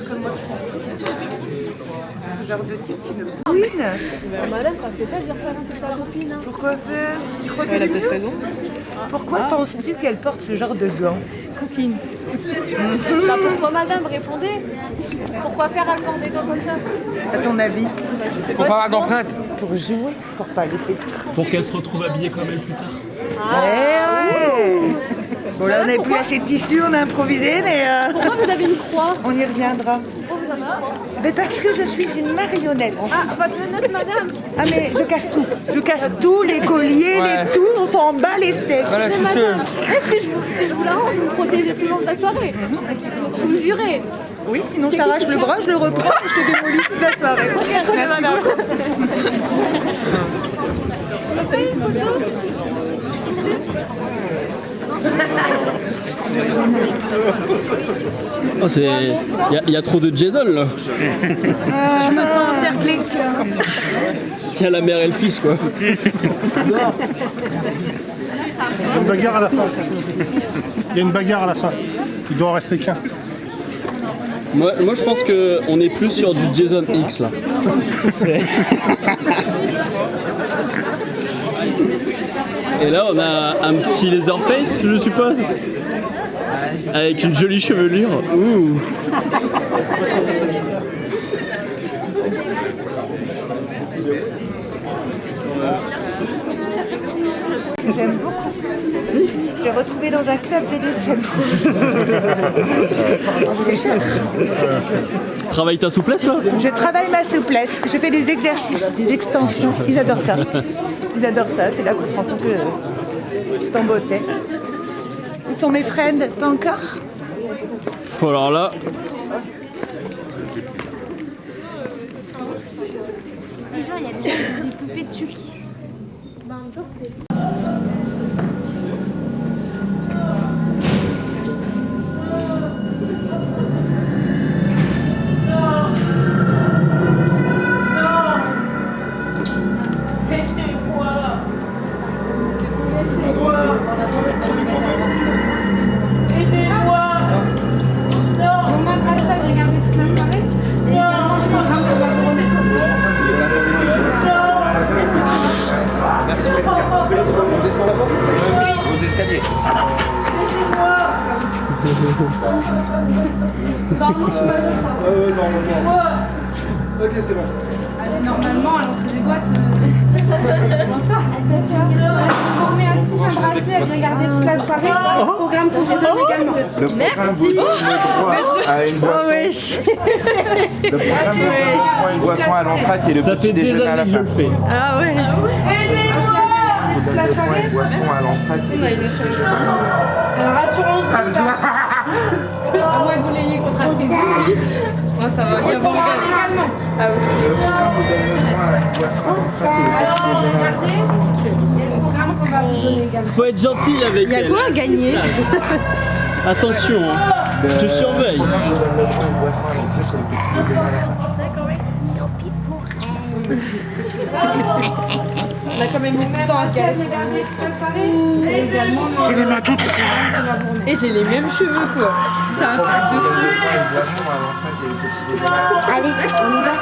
comme moi. Ce genre de type qui me bouine. Madame, ça fait pas dire ça à ta copine. Hein. Pourquoi faire? Tu crois qu'elle Elle a est peut-être mieux? raison. Pourquoi penses-tu qu'elle porte ce genre de gants? Copine. Bah pourquoi madame, répondez? Pourquoi faire accorder des gants comme ça? À ton avis? Pour pas avoir d'empreinte. Pour jouer? Pour pas laisser. Pour qu'elle se retrouve habillée comme elle plus tard. Eh ouais. Bon là on n'a plus assez de tissu, on a improvisé mais Pourquoi vous avez une croix? on y reviendra. Pourquoi vous avez une croix? Mais parce que je suis une marionnette. Ah, votre lunette, madame? Ah mais je cache tout. Je cache tout, les colliers, Ouais. les tout, on s'en bat les steaks. Voilà, Mais c'est madame, si je vous la rends, vous me protégez tout le long de la soirée. Vous me jurez. Oui, sinon je t'arrache le bras, je le reprends et je te démolis toute la soirée. Merci beaucoup. Oh, il y a trop de Jason là. Je me sens encerclée. Il y a la mère et le fils quoi. Il y a une bagarre à la fin. Il y a une bagarre à la fin. Il doit en rester qu'un. Moi je pense qu'on est plus sur du Jason X là. Et là on a un petit Leatherface je suppose. Avec une jolie chevelure. Ouh. J'aime beaucoup. Je l'ai retrouvé dans un club BDSM. Travaille ta souplesse là. Je travaille ma souplesse, je fais des exercices, des extensions. Ils adorent ça. Ils adorent ça, c'est là qu'on se rend compte que c'est en beauté. Ils sont mes friends, pas encore? Oh, alors là. Déjà, il y a des poupées de Chucky. Ok, c'est bon. Normalement, alors que les boîtes. Comment ça? On remet à tous un bracelet, elle vient garder toute la soirée. C'est le programme pour vous donne également. Le programme vous donne le droit à une boisson. Le programme vous donne le droit à une boisson à l'entracte et le Ça petit fait des déjeuner à années la que je fin. le fais. Ah ouais. Vous donne le droit à une boisson à l'entracte et le petit déjeuner. Alors assurance. À moins que vous l'ayez contracté. Moi ça va. Il y a bon également. Ah oui. Le programme vous donne le droit à une boisson à l'entracte et le petit déjeuner à la fin. Le programme qu'on va vous donner également. Faut être gentil avec elle. Il y a quoi à gagner? Attention, hein. Je te surveille. Le programme vous donne le droit à une boisson à l'entracte et le petit déjeuner à la fin. On a quand même du temps à se Elle garer. vient garder toute la soirée. Et également. J'ai les mains toutes. Et j'ai les mêmes cheveux quoi. C'est un truc de Vous fou. donne le droit à une boisson à l'entracte et le petit déjeuner à la fin. Allez, on y va.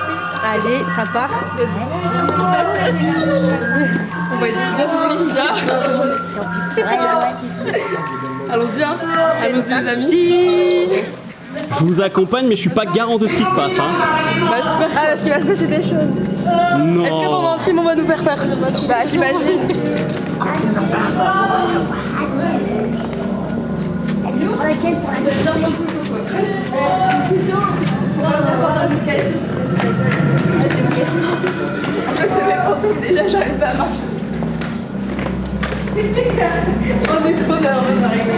Allez, ça part. On va être bien Suisse là. Allons-y, hein. Allons-y les amis. Je vous accompagne mais je suis pas garant de ce qui se passe. Hein. Bah super. Ah parce qu'il va se passer des choses. Non. Est-ce que pendant le film on va nous faire peur? Bah j'imagine. C'est mes fantômes déjà, j'arrive pas à marcher. On est trop nerveux, j'arrive.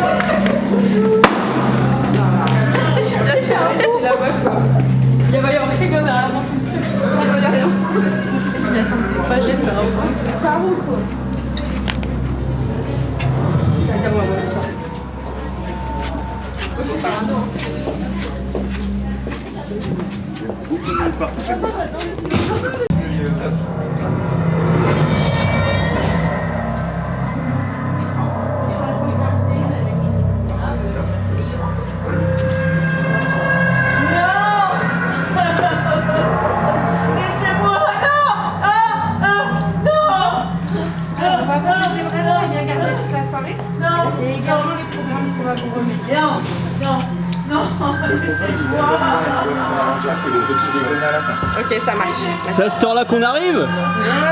La voix quoi. Il va y avoir Grégon derrière moi, c'est sûr. Je vois rien. Si je m'y attendais pas, j'ai fait un peu. Ça roule quoi. Regarde-moi ça. Faut faire un dos. Ok, ça marche. C'est à cette heure-là qu'on arrive?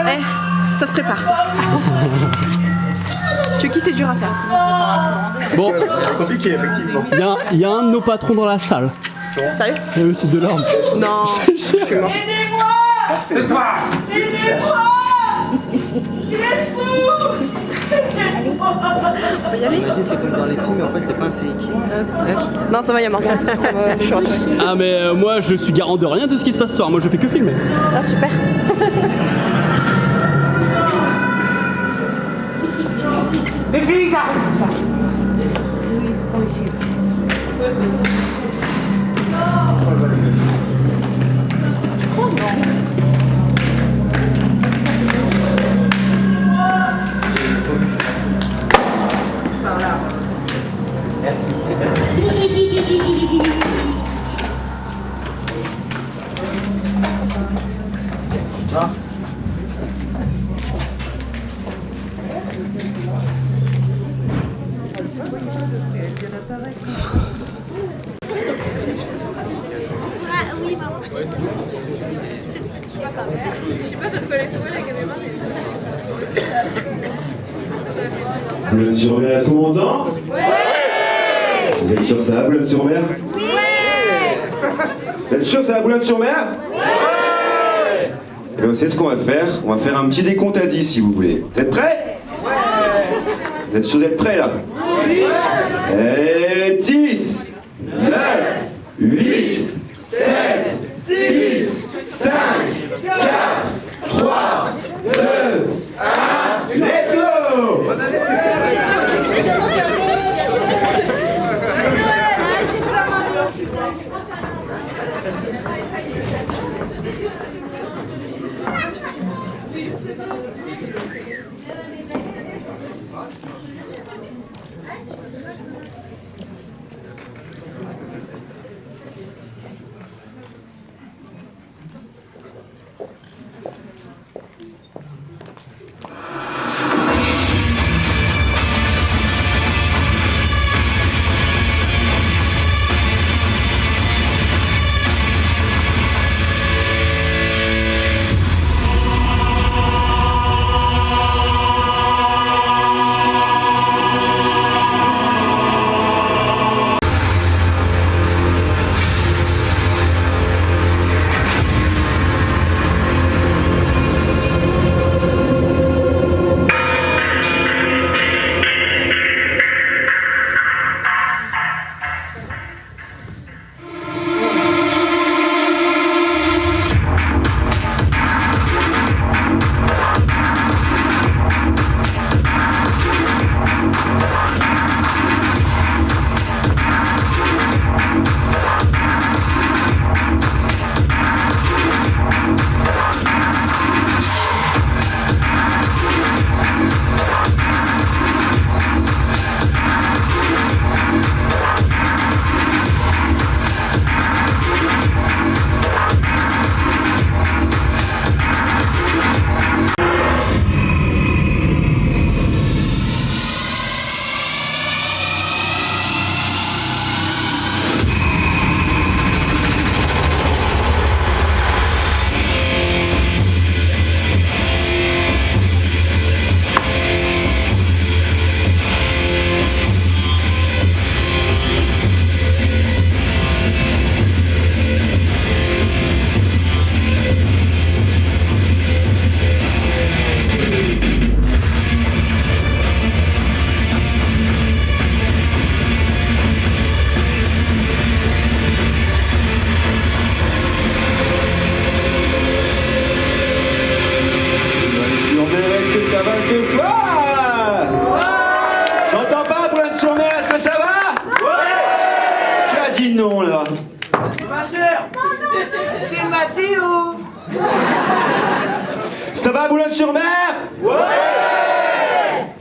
Eh, ça se prépare ça. Chucky, c'est dur à faire. Bon, C'est compliqué, effectivement. il y a un de nos patrons dans la salle. Sérieux? Et eux, c'est de l'ordre. Non. Imagine, c'est comme dans les films, mais en fait, c'est pas un fake. Non, ça va, il y a Morgane. Je suis rassurée. Ah mais moi je suis garant de rien de ce qui se passe ce soir, moi je fais que filmer. Ah, super. Les filles, ça Boulogne-sur-Mer, est-ce qu'on m'entend? Ouais. Vous êtes sûr que ça va, Boulogne-sur-Mer? Ouais. Vous êtes sûr que ça va, Boulogne-sur-Mer? Ouais. Et bien, vous savez ce qu'on va faire? On va faire un petit décompte à 10 si vous voulez. Vous êtes prêts? Ouais. Vous êtes sûr d'être prêts là? Oui. Et 10, 9, 8, 7, 6, 5, 4, 3, 2, 1, let's go! C'est Mathéo. Ça va, Boulogne-sur-Mer? Ouais.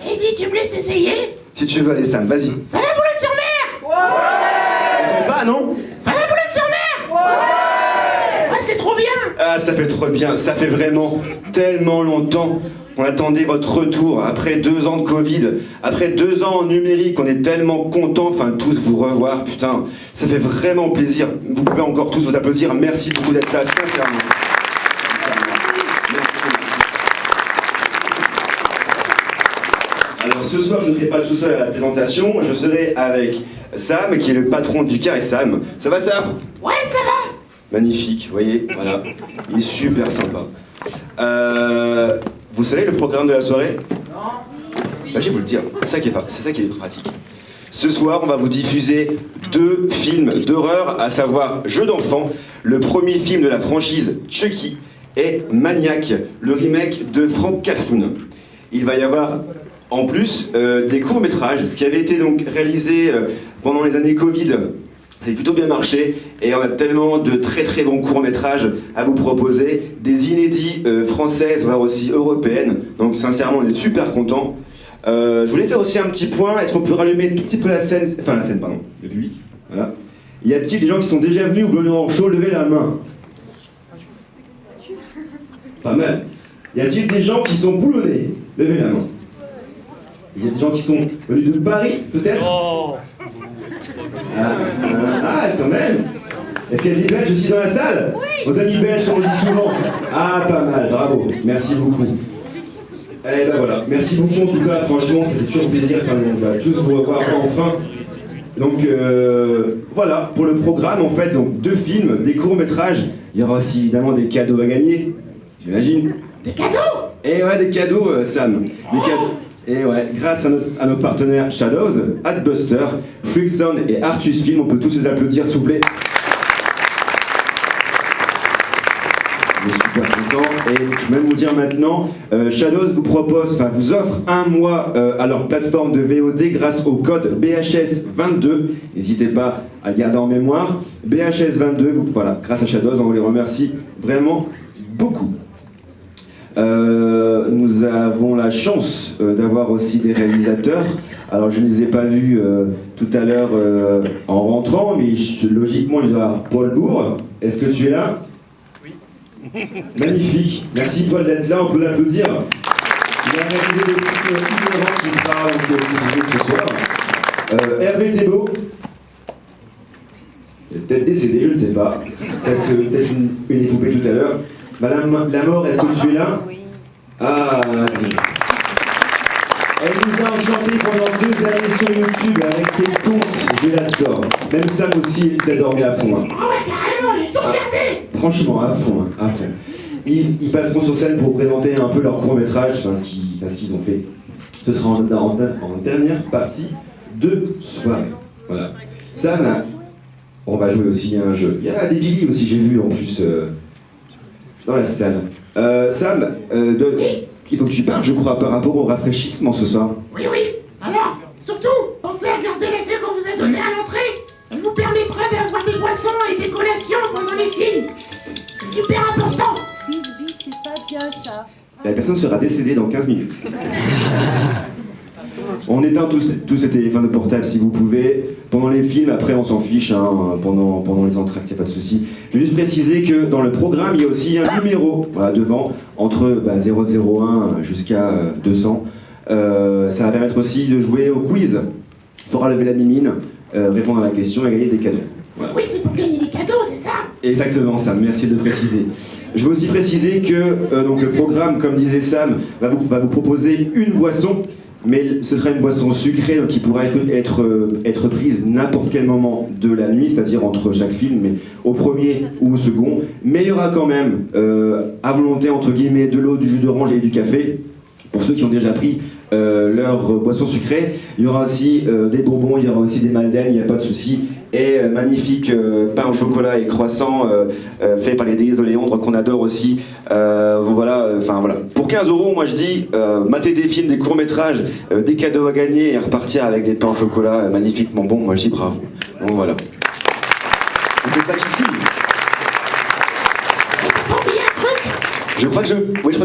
Eddie, tu me laisses essayer? Si tu veux aller, Sam, vas-y. Ça va, Boulogne-sur-Mer? Ouais. T'entends pas, non? Ça va, Boulogne-sur-Mer? Ouais. Ouais, c'est trop bien. Ah, ça fait trop bien, ça fait vraiment tellement longtemps qu'on attendait votre retour, après 2 ans de Covid, après 2 ans en numérique, on est tellement contents, enfin tous vous revoir, putain, ça fait vraiment plaisir. Vous pouvez encore tous vous applaudir, merci beaucoup d'être là, sincèrement. Alors ce soir, je ne serai pas tout seul à la présentation, je serai avec Sam, qui est le patron du Carré Sam. Ça va Sam? Ouais, ça va. Magnifique, vous voyez, voilà, il est super sympa. Vous savez le programme de la soirée? Non. Bah, je vais vous le dire, c'est ça qui est pratique. Ce soir, on va vous diffuser 2 films d'horreur, à savoir Jeux d'enfants, le premier film de la franchise Chucky, et Maniac, le remake de Frank Calfoun. Il va y avoir en plus des courts-métrages, ce qui avait été donc réalisé pendant les années Covid. Ça a plutôt bien marché et on a tellement de très très bons courts-métrages à vous proposer, des inédits françaises, voire aussi européennes, donc sincèrement on est super contents. Je voulais faire aussi un petit point, est-ce qu'on peut rallumer un tout petit peu la scène, le public, voilà. Y a-t-il des gens qui sont déjà venus au Bleu Show? Levez la main. Pas mal. Y a-t-il des gens qui sont boulonnés? Levez la main. Il y a des gens qui sont venus de Paris, peut-être? Ah, quand même. Est-ce qu'il y a des Belges aussi dans la salle? Oui. Vos amis belges, on le dit souvent. Ah, pas mal, bravo. Merci beaucoup. Eh ben voilà, merci beaucoup en tout cas, franchement, c'était toujours plaisir. Enfin, on va tous vous revoir enfin. Donc voilà, pour le programme, en fait, donc 2 films, des courts-métrages. Il y aura aussi évidemment des cadeaux à gagner, j'imagine. Des cadeaux? Et ouais, des cadeaux, Sam. Des cadeaux. Et ouais, grâce à nos partenaires Shadows, Adbuster, Freaksound et Artus Film, on peut tous les applaudir s'il vous plaît. On est super contents et je vais même vous dire maintenant, Shadows vous offre 1 mois à leur plateforme de VOD grâce au code BHS22. N'hésitez pas à le garder en mémoire. BHS22, voilà, grâce à Shadows, on les remercie vraiment beaucoup. Nous avons la chance d'avoir aussi des réalisateurs. Alors je ne les ai pas vus tout à l'heure en rentrant, mais logiquement il doit y avoir Paul Bourg. Est-ce que tu es là? Oui. Magnifique. Merci Paul d'être là, on peut l'applaudir. Il a réalisé le film innovant qui sera diffusé ce soir. Hervé Thébault. Peut-être décédé, je ne sais pas. Peut-être une épopée tout à l'heure. Madame Lamort, est-ce que tu es là? Oui. Ah, elle nous a enchanté pendant 2 années sur YouTube avec ses contes, je l'adore. Même Sam aussi, il t'a dormi à fond. Hein. Ah ouais, carrément, il est tout regardé. Franchement, à fond, hein, à fond. Ils passeront sur scène pour présenter un peu leur court-métrage, enfin ce qu'ils ont fait. Ce sera en dernière partie de soirée. Voilà. Sam, on va jouer aussi à un jeu. Il y a des Billy aussi, j'ai vu en plus. Dans la salle. Sam, il faut que tu parles, je crois, par rapport au rafraîchissement ce soir. Oui, oui. Alors, surtout, pensez à garder les feux qu'on vous a donnés à l'entrée. Elle vous permettra d'avoir des boissons et des collations pendant les films. C'est super important. Bisbee, c'est pas bien ça. La personne sera décédée dans 15 minutes. On éteint tous ces téléphones portables si vous pouvez. Pendant les films, après on s'en fiche, hein, pendant les entractes, il n'y a pas de souci. Je vais juste préciser que dans le programme, il y a aussi un numéro voilà, devant, entre 001 jusqu'à 200. Ça va permettre aussi de jouer au quiz. Il faudra lever la mimine, répondre à la question et gagner des cadeaux. Voilà. Oui, c'est pour gagner des cadeaux, c'est ça? Exactement, Sam, merci de le préciser. Je veux aussi préciser que donc le programme, comme disait Sam, va vous proposer une boisson. Mais ce sera une boisson sucrée donc qui pourra être prise n'importe quel moment de la nuit, c'est-à-dire entre chaque film, mais au premier ou au second. Mais il y aura quand même, à volonté entre guillemets, de l'eau, du jus d'orange et du café, pour ceux qui ont déjà pris leur boisson sucrée. Il y aura aussi des bonbons, il y aura aussi des madeleines, il n'y a pas de souci. Et magnifique pain au chocolat et croissant fait par les délices de Léondre qu'on adore aussi. Voilà. Pour 15 €, moi je dis, mater des films, des courts-métrages, des cadeaux à gagner et repartir avec des pains au chocolat magnifiquement bons, moi je dis bravo. Donc voilà. On fait ça qu'ici. T'as pas oublié un truc? Je crois que j'ai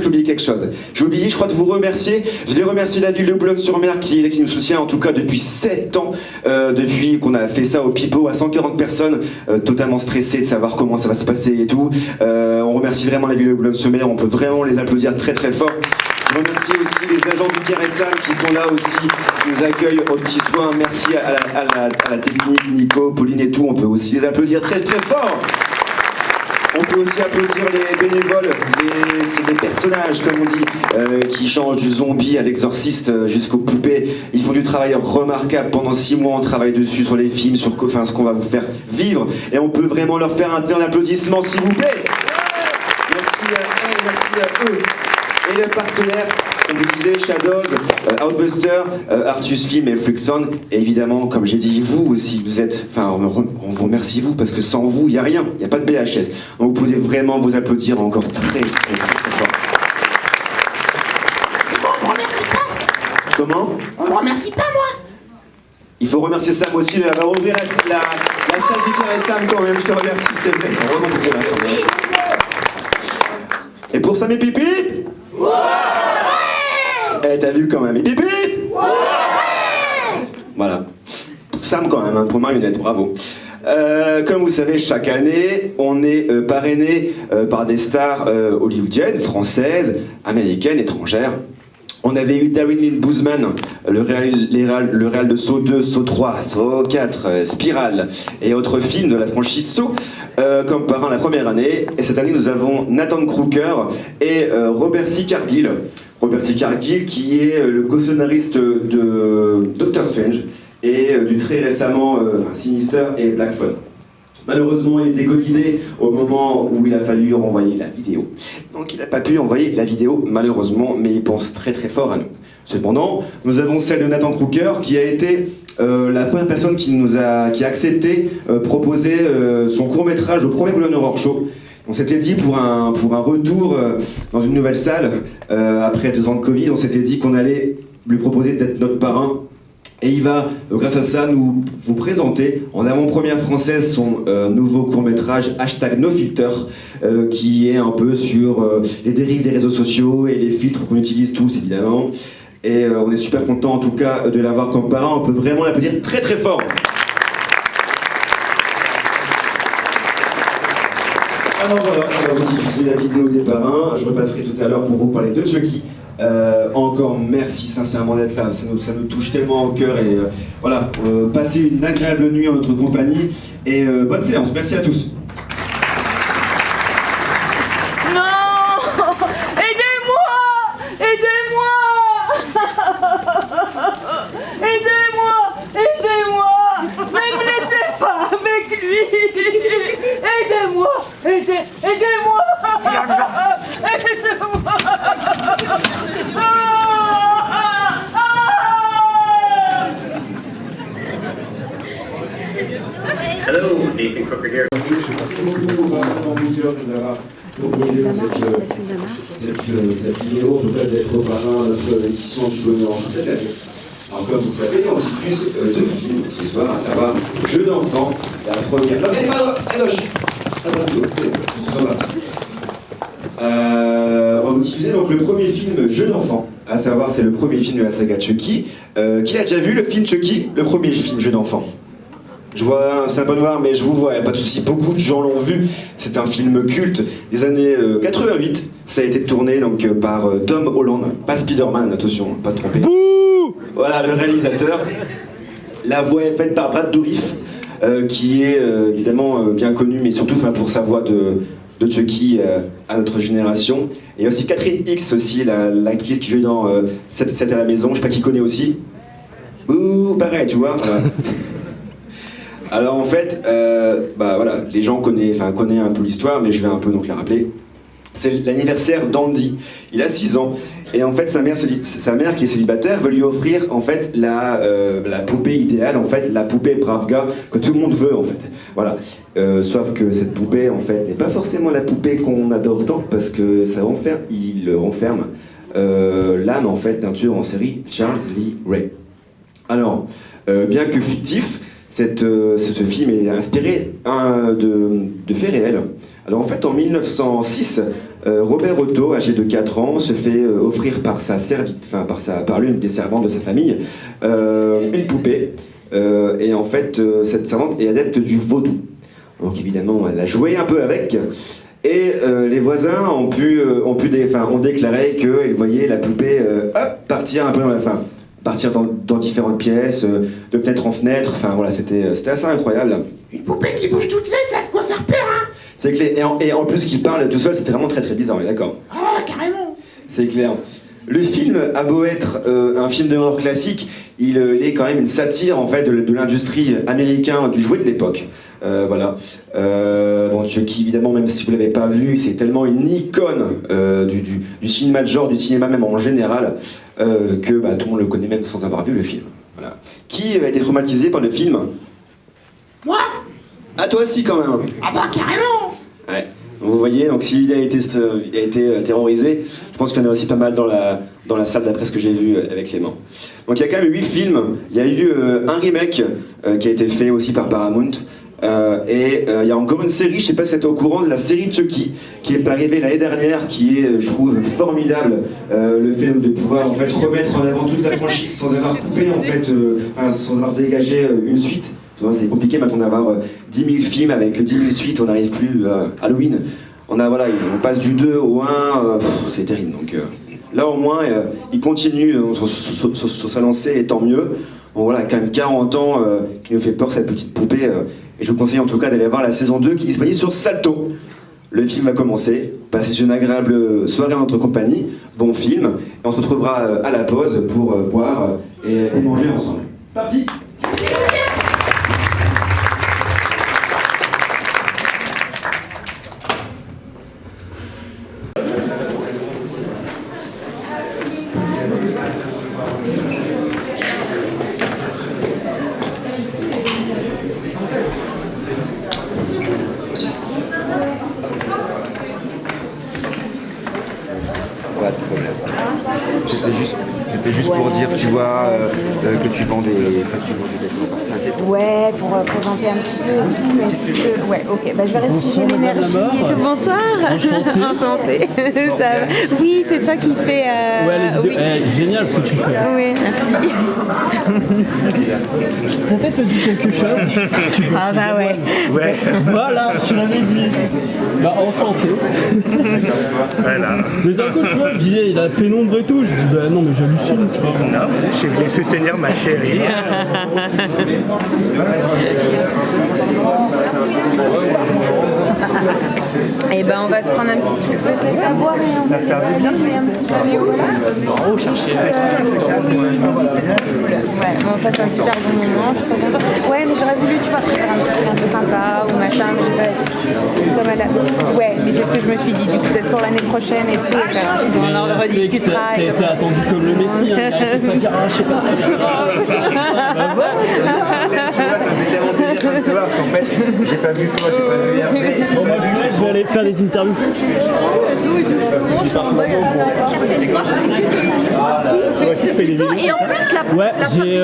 oublié quelque chose. J'ai oublié, je crois, de vous remercier. Je vais remercier la ville de Boulogne-sur-Mer qui nous soutient en tout cas depuis 7 ans, depuis qu'on a fait ça au Pipeau à 140 personnes, totalement stressées de savoir comment ça va se passer et tout. On remercie vraiment la ville de Boulogne-sur-Mer, on peut vraiment les applaudir très très fort. Je remercie aussi les agents du Pierre et Sam qui sont là aussi, qui nous accueillent aux petits soins. Merci à la technique, Nico, Pauline et tout. On peut aussi les applaudir très très fort. On peut aussi applaudir les bénévoles, c'est des personnages comme on dit, qui changent du zombie à l'exorciste jusqu'aux poupées. Ils font du travail remarquable. Pendant 6 mois on travaille dessus sur les films, sur ce qu'on va vous faire vivre. Et on peut vraiment leur faire un applaudissement s'il vous plaît. Merci à elles, merci à eux. Et les partenaires, comme je disais, Shadows, Outbuster, Artus Film et Fluxon. Et évidemment, comme j'ai dit, vous aussi, vous êtes... Enfin, on vous remercie vous, parce que sans vous, il n'y a rien. Il n'y a pas de BHS. Donc vous pouvez vraiment vous applaudir encore très fort. On me remercie pas. Comment? On me remercie pas, moi. Il faut remercier Sam aussi d'avoir ouvert la salle du Pierre et Sam quand même. Je te remercie, c'est vrai. Heureusement que tu étais là quand même. Et pour Sam et Pipi? Ouais! Eh, t'as vu quand même, et Pipi? Ouais! Voilà. Sam quand même, hein, pour marionnette, bravo. Comme vous savez, chaque année, on est parrainé par des stars hollywoodiennes, françaises, américaines, étrangères. On avait eu Darren Lynn Bousman, le réal de Saw 2, Saw 3, Saw 4, Spiral et autres films de la franchise Saw comme parrain la première année. Et cette année, nous avons Nathan Crooker et Robert C. Cargill. Robert C. Cargill qui est le co-scénariste de Doctor Strange et du très récemment Sinister et Black Phone. Malheureusement, il était covidé au moment où il a fallu renvoyer la vidéo. Donc il n'a pas pu envoyer la vidéo, malheureusement, mais il pense très très fort à nous. Cependant, nous avons celle de Nathan Crooker, qui a été la première personne qui a accepté proposer son court-métrage au premier Boulogne Horror Show. On s'était dit pour un retour dans une nouvelle salle, après 2 ans de Covid, on s'était dit qu'on allait lui proposer d'être notre parrain. Et il va, grâce à ça, vous présenter en avant-première française son nouveau court-métrage #NoFilter, qui est un peu sur les dérives des réseaux sociaux et les filtres qu'on utilise tous, évidemment. Et on est super content, en tout cas, de l'avoir comme parrain. On peut vraiment l'applaudir très très fort. Alors voilà, on va vous diffuser la vidéo des parrains. Je repasserai tout à l'heure pour vous parler de Chucky. Encore merci sincèrement d'être là, ça nous touche tellement au cœur et voilà, passez une agréable nuit en notre compagnie et bonne séance, merci à tous. Non! Aidez-moi! Aidez-moi! Aidez-moi! Aidez-moi! Ne me laissez pas avec lui! Aidez-moi! Aidez-moi! Aidez-moi! Hello, Nathan Crooker here. Je suis vraiment d'avoir proposé cette vidéo, en tout cas d'être parrain à notre édition du Bonheur en cette année. Alors comme vous le savez, on diffuse 2 films ce soir, à savoir Jeux d'enfants, la première... Non, mais pas à gauche. À droite, c'est bon, on va vous diffuser donc le premier film Jeux d'enfants, à savoir c'est le premier film de la saga Chucky. Qui a déjà vu le film Chucky, le premier film Jeux d'enfants? Je vois, c'est un peu noir, mais je vous vois, pas de soucis, beaucoup de gens l'ont vu. C'est un film culte des années 88. Ça a été tourné donc par Tom Holland, pas Spider-Man, attention, pas se tromper. Voilà, le réalisateur. La voix est faite par Brad Dourif, qui est évidemment bien connu, mais surtout pour sa voix de Chucky à notre génération. Et aussi Catherine Hicks, aussi, l'actrice qui joue dans 7 à la maison, je sais pas qui connaît aussi. Ouh, pareil, tu vois. Alors en fait, voilà, les gens connaissent un peu l'histoire, mais je vais un peu donc la rappeler. C'est l'anniversaire d'Andy. Il a 6 ans. Et en fait, sa mère qui est célibataire veut lui offrir en fait la poupée idéale, en fait, la poupée brave gars que tout le monde veut en fait. Voilà. Sauf que cette poupée en fait n'est pas forcément la poupée qu'on adore tant parce que il renferme l'âme en fait d'un tueur en série, Charles Lee Ray. Alors, bien que fictif, ce film est inspiré de faits réels. Alors en fait, en 1906, Robert Otto, âgé de 4 ans, se fait offrir par par l'une des servantes de sa famille, une poupée. Et en fait, cette servante est adepte du vaudou. Donc évidemment, elle a joué un peu avec. Et les voisins ont déclaré qu'ils voyaient la poupée partir un peu partir dans différentes pièces, de fenêtre en fenêtre. Enfin voilà, c'était assez incroyable. Une poupée qui bouge toute seule, ça a de quoi faire peur, hein? C'est clair. Et en plus, qu'il parle tout seul, c'était vraiment très très bizarre, on est d'accord? Ah, carrément. C'est clair. Le film a beau être un film d'horreur classique, il est quand même une satire en fait de l'industrie américaine du jouet de l'époque. Voilà. Bon, Chucky, évidemment, même si vous l'avez pas vu, c'est tellement une icône du cinéma de genre, du cinéma même en général, que tout le monde le connaît même sans avoir vu le film. Voilà. Qui a été traumatisé par le film? Moi? Ah, toi aussi quand même. Ah bah carrément. Ouais. Vous voyez, donc s'il a été terrorisé, je pense qu'il y en a aussi pas mal dans la salle d'après ce que j'ai vu avec Clément. Donc il y a quand même 8 films. Il y a eu un remake qui a été fait aussi par Paramount. Et il y a encore une série, je sais pas si vous êtes au courant, de la série Chucky qui est arrivée l'année dernière, qui est, je trouve, formidable. Le fait de pouvoir en fait remettre en avant toute la franchise sans avoir coupé en fait, sans avoir dégagé une suite. C'est compliqué maintenant d'avoir 10 000 films avec 10 000 suites, on n'arrive plus à Halloween. On passe du 2 au 1, c'est terrible. Donc là au moins, il continue sur sa lancée, et tant mieux. Bon voilà, quand même 40 ans qui nous fait peur cette petite poupée. Et je vous conseille en tout cas d'aller voir la saison 2 qui est disponible sur Salto. Le film va commencer, passez une agréable soirée en notre compagnie, bon film, et on se retrouvera à la pause pour boire et manger ensemble. Parti! C'était juste pour dire, tu vois, que tu vends des vêtements. Ouais, pour présenter un petit peu. Ouais, ok. Bah, je vais restituer l'énergie. Bonsoir. Enchantée. Oui, c'est toi qui fais. Ouais, génial ce que tu fais. Oui, merci. Peut-être me dire quelque chose. Ah bah ouais. Voilà, je te l'avais dit. Bah enchanté. Voilà. Mais un coup, tu vois, je disais, il a pénombre et tout. Je dis, bah non, mais j'hallucine. Non, je suis venu soutenir ma chérie. Et ben on va se prendre un petit truc peut-être à boire et on va faire un petit peu. Oh, chercher. Ouais, on passe un super bon moment, je suis trop contente. Ouais, mais j'aurais voulu, tu vois, faire un petit truc un peu sympa ou machin, mais j'ai pas. Comme elle a... Ouais, mais c'est ce que je me suis dit, du coup, peut-être pour l'année prochaine et tout, et faire un truc, on en rediscutera. T'as été attendu comme le Messie, hein. Il pas dire, je sais pas. Ça me fait tellement plaisir de te voir parce qu'en fait, j'ai pas vu toi, j'ai pas vu Hervé. Bon, moi, je vais aller faire des interviews. Et en plus, la Ouais, j'ai.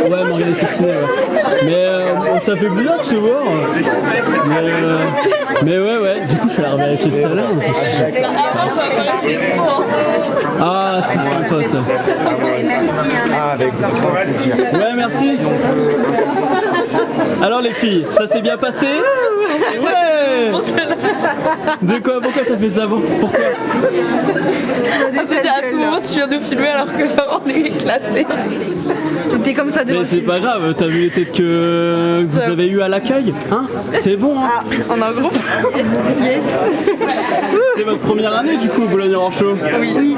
Ouais, Morgane Sextinet, ouais. Mais ça fait bizarre de se voir. Mais ouais, du coup, je vais la revérifier tout à l'heure. Ah, c'est sympa ça. Ah, avec plaisir. Ouais, merci. Alors, les filles, ça s'est bien passé? Ouais. De quoi? Pourquoi t'as fait ça? Pourquoi? C'était à tout moment, tu viens de filmer alors que genre on est éclaté. T'es comme ça devant. Mais c'est pas grave, t'as vu les têtes que vous avez eues à l'accueil? Hein? C'est bon, hein? Ah, on a un groupe. Yes. C'est votre première année du coup, Boulogne Horror Show? Oui.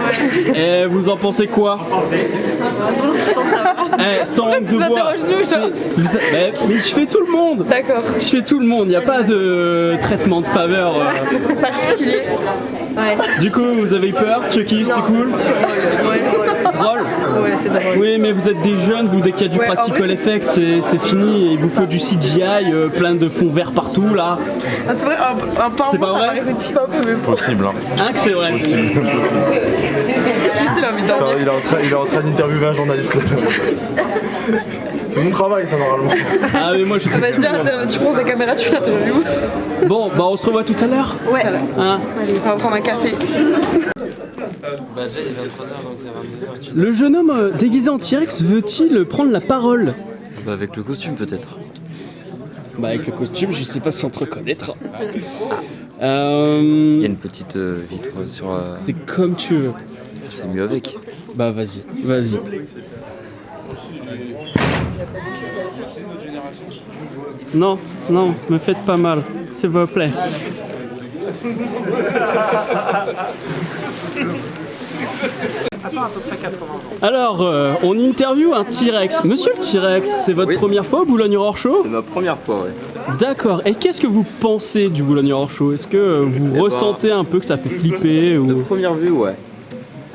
Et vous en pensez quoi? Sans honte de bois. Mais je fais tout le monde. D'accord. Je fais tout le monde, il n'y a pas de traitement de faveur particulier. Ouais. Du coup, vous avez eu peur? Chucky, c'était cool? Drôle? Ouais, c'est drôle. Oui, mais vous êtes des jeunes, vous, dès qu'il y a du practical effect, c'est fini. Et il vous faut du CGI, plein de fonds verts partout, là. Ah, c'est vrai, c'est pas vrai? C'est un peu possible. Hein, que c'est vrai? Possible. Il a envie de dormir. Il est en train d'interviewer un journaliste là. C'est mon travail, ça, normalement. Ah, mais moi je fais Vas-y, tu prends ta caméra, tu l'interviews. Bon, bah on se revoit tout à l'heure. Ouais. Hein? On va prendre un café. Bah déjà il est 23h donc c'est 22h. Le jeune homme déguisé en T-Rex veut-il prendre la parole? Bah avec le costume peut-être. Bah avec le costume, je sais pas si on te reconnaîtra. Il y a une petite vitre sur... C'est comme tu veux. C'est mieux avec. Bah vas-y, vas-y. Non, non, me faites pas mal, s'il vous plaît. Alors, on interview un T-Rex. Monsieur le T-Rex, c'est votre première fois au Boulogne-Rorschau? C'est ma première fois, ouais. D'accord. Et qu'est-ce que vous pensez du Boulogne-Rorschau? Est-ce que vous ressentez un peu que ça fait flipper ou... De première vue, ouais.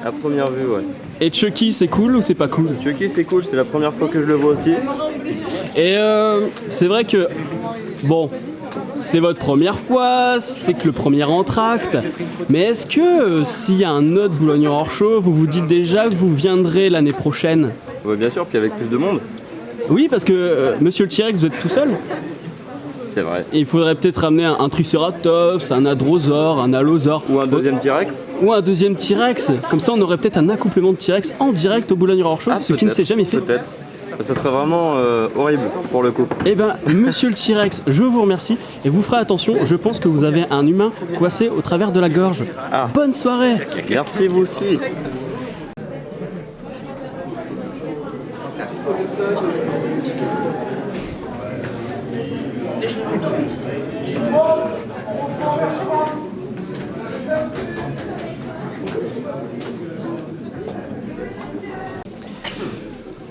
À première vue, ouais. Et Chucky, c'est cool ou c'est pas cool? Chucky, c'est cool, c'est la première fois que je le vois aussi. Et c'est vrai que, bon, c'est votre première fois, c'est que le premier entracte, mais est-ce que s'il y a un autre Boulogne-Rorschau, vous vous dites déjà que vous viendrez l'année prochaine? Ouais, bien sûr, puis avec plus de monde. Oui, parce que Monsieur le T-Rex, vous êtes tout seul? C'est vrai. Et il faudrait peut-être ramener un Triceratops, un Hadrosaure, un Allosaure. Ou un deuxième T-Rex. Ou un deuxième T-Rex. Comme ça, on aurait peut-être un accouplement de T-Rex en direct au Boulogne-Rorschau, ce qui ne s'est jamais fait. Peut-être. Ça serait vraiment horrible pour le coup. Eh ben, monsieur le T-Rex, je vous remercie et vous ferez attention, je pense que vous avez un humain coincé au travers de la gorge. Ah. Bonne soirée. Merci vous aussi.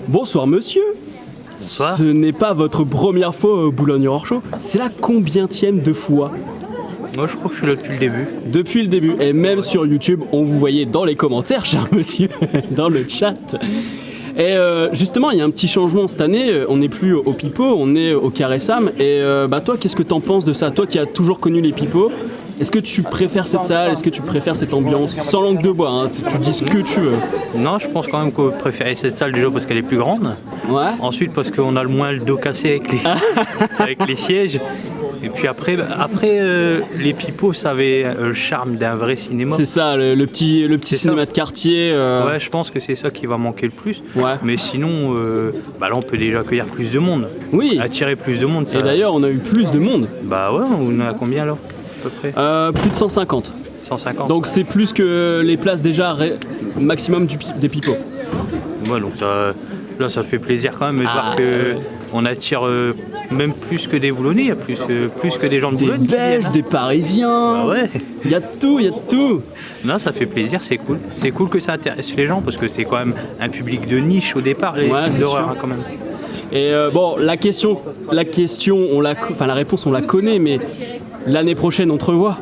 Bonsoir monsieur. Bonsoir. Ce n'est pas votre première fois au Boulogne-Rorschau, c'est la combientième de fois? Moi je crois que je suis là depuis le début. Depuis le début, et même sur YouTube, on vous voyait dans les commentaires, cher monsieur, dans le chat. Et justement, il y a un petit changement cette année, on n'est plus au Pipeau, on est au Carré Sam. Et bah toi, qu'est-ce que t'en penses de ça? Toi qui as toujours connu les Pipeaux, est-ce que tu préfères cette salle? Est-ce que tu préfères cette ambiance? Sans langue de bois, hein, tu dis ce que tu veux. Non, je pense quand même qu'on préférait cette salle déjà parce qu'elle est plus grande. Ouais. Ensuite parce qu'on a le moins le dos cassé avec les, avec les sièges. Et puis après les Pipeaux, ça avait le charme d'un vrai cinéma. C'est ça, le petit cinéma de quartier. Ouais, je pense que c'est ça qui va manquer le plus. Ouais. Mais sinon, bah là on peut déjà accueillir plus de monde. Oui. Attirer plus de monde. Ça... Et d'ailleurs, on a eu plus de monde. Bah ouais, on en a combien là? À peu près plus de 150. 150. Donc c'est plus que les places déjà maximum des Pipeaux. Ouais, donc là ça fait plaisir quand même de voir que on attire même plus que des Boulonnais, il y a plus que des gens de Boulogne. Des Belges, des Parisiens. Bah ouais. Il y a de tout, il y a de tout. Non, ça fait plaisir, c'est cool. C'est cool que ça intéresse les gens parce que c'est quand même un public de niche au départ, les films d'horreur quand même. Et bon, la réponse on la connaît, mais l'année prochaine on te revoit.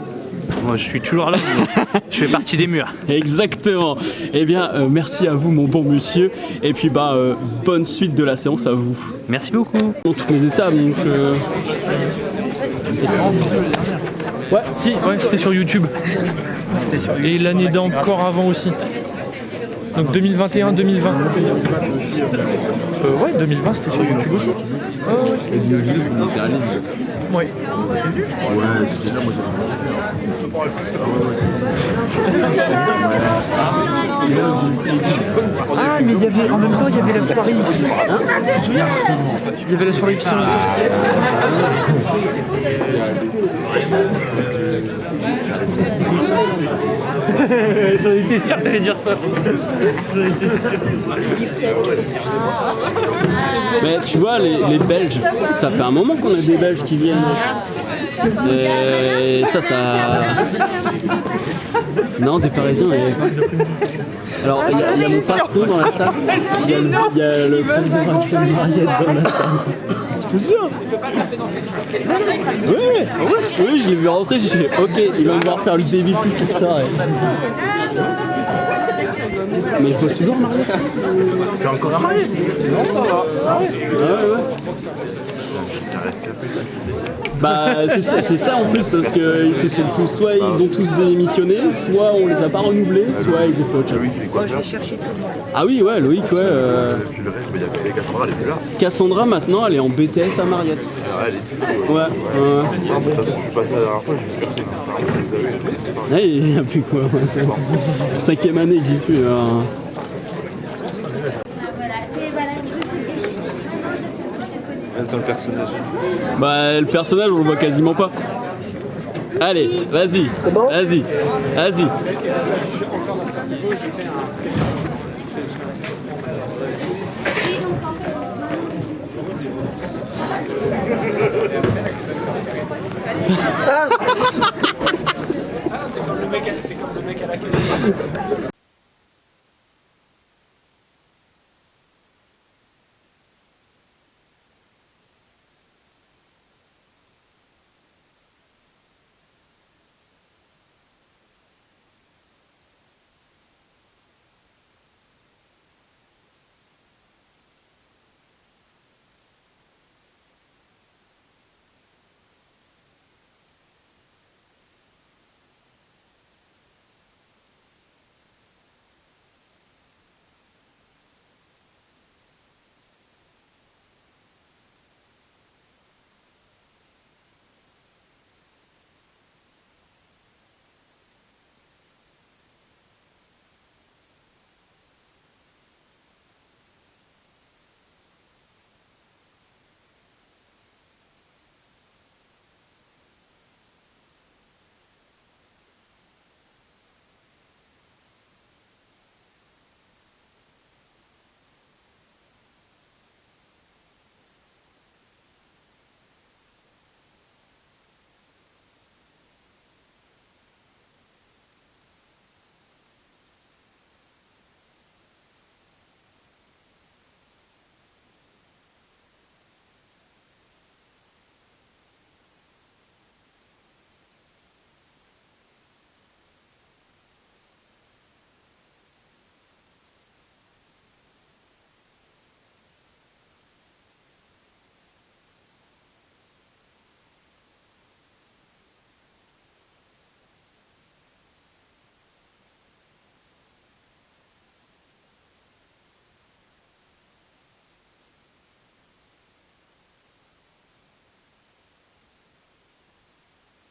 Moi je suis toujours là, je fais partie des murs. Exactement. Eh bien, merci à vous mon bon monsieur. Et puis bah, bonne suite de la séance à vous. Merci beaucoup. Dans toutes les étapes, donc... Ouais, si, ouais, c'était sur YouTube. Et l'année d'encore avant aussi. Donc 2021-2020. Ouais, 2020 c'était sur YouTube aussi. Ouais. Ah mais il y avait en même temps il y avait la soirée ici. Tu te souviens? Il y avait la soirée ici. J'en étais sûr que t'allais dire ça. Mais tu vois, les Belges, ça fait un moment qu'on a des Belges qui viennent. Et ça... Non, des Parisiens. Alors, il y a mon patron dans la salle. Il y a le président de Mariette dans la salle. Je te jure. Oui, je l'ai vu rentrer, j'ai fait ok, il va devoir faire le débit plus tout ça. Mais je bosse toujours en Mariette. T'es encore à Mariette? Non, ça va. Ouais. Bah c'est ça en plus parce que soit ils ont tous démissionné, soit on les a pas renouvelés, soit ils ont fait autre chose. Ah oui ouais Loïc ouais. Cassandra elle est plus là. Cassandra maintenant elle est en BTS à Mariette. Elle est plus ouais. Je suis passé la dernière fois, je me suis cherché. Ah il y a plus quoi. 5e année que j'y suis alors. Reste dans le personnage. Bah le personnage on le voit quasiment pas. Allez, vas-y, vas-y, vas-y.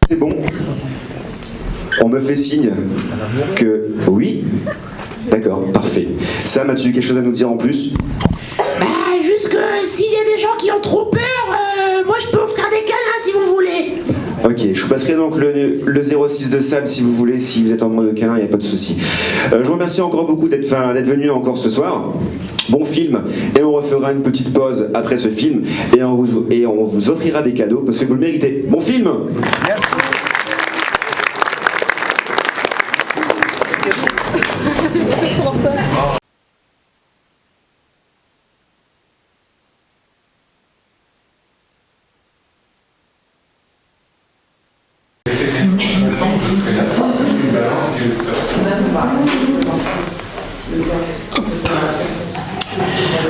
C'est bon. On me fait signe que oui. D'accord, parfait. Sam, as-tu quelque chose à nous dire en plus? Bah, juste que s'il y a des gens qui ont trop peur, moi je peux offrir des câlins si vous voulez. Ok, je vous passerai donc le 06 de Sam si vous voulez, si vous êtes en mode câlin, il n'y a pas de souci. Je vous remercie encore beaucoup d'être venu encore ce soir. Bon film, et on refera une petite pause après ce film, et on vous offrira des cadeaux parce que vous le méritez. Bon film. Merci.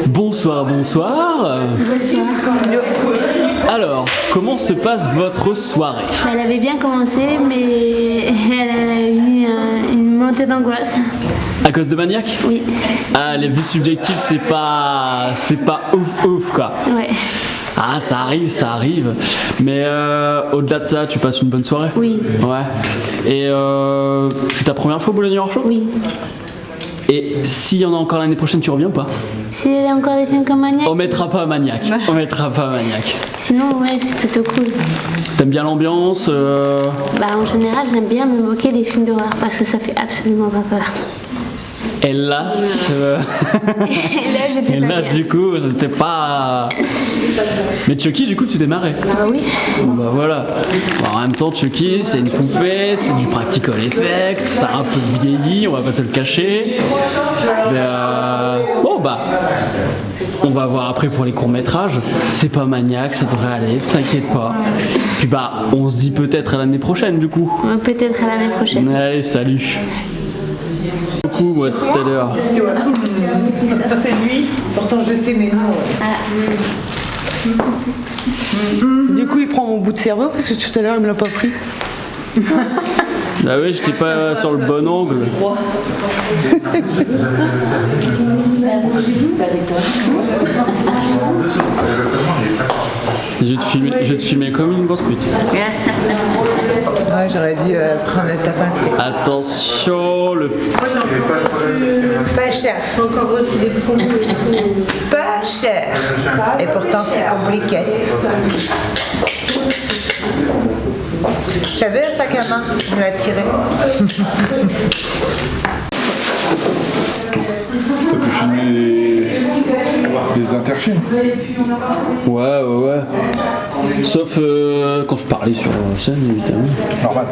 Bonsoir, bonsoir. Alors, comment se passe votre soirée? Elle avait bien commencé, mais elle a eu une montée d'angoisse. À cause de Maniac? Oui. Ah, les vues subjectives, c'est pas ouf quoi. Ouais. Ah, ça arrive. Mais au-delà de ça, tu passes une bonne soirée? Oui. Ouais. Et c'est ta première fois au Boulogne Horror Show? Oui. Et s'il y en a encore l'année prochaine, tu reviens ou pas? S'il y a encore des films comme Maniac? On mettra pas Maniac. On mettra pas Maniac. Sinon, ouais, c'est plutôt cool. T'aimes bien l'ambiance? Bah, en général, j'aime bien me moquer des films d'horreur parce que ça fait absolument pas peur. Et là, j'étais pas bien. Du coup, c'était pas... Mais Chucky, du coup, tu t'es marré? Ah oui. Bah voilà. Bon, en même temps, Chucky, c'est une poupée, c'est du practical effect, ça a un peu vieilli, on va pas se le cacher. Mais bon bah, on va voir après pour les courts-métrages. C'est pas Maniac, ça devrait aller, t'inquiète pas. Puis bah, on se dit peut-être à l'année prochaine, du coup. Peut-être à l'année prochaine. Allez, salut. Beaucoup moi tout à l'heure. C'est lui, pourtant je sais mes noms. Du coup, il prend mon bout de cerveau parce que tout à l'heure, il me l'a pas pris. Ah oui, j'étais pas sur le bon angle. Je vais te filmer comme une grosse pute. Ouais, j'aurais dû prendre ta peinture. Attention, le... Pas cher. Encore aussi des bouffons. Pas cher. Et pourtant, c'est compliqué. J'avais un sac à main, je me l'ai tiré. T'as pu filmer les interfilms? Ouais. Sauf quand je parlais sur scène, évidemment. Normal.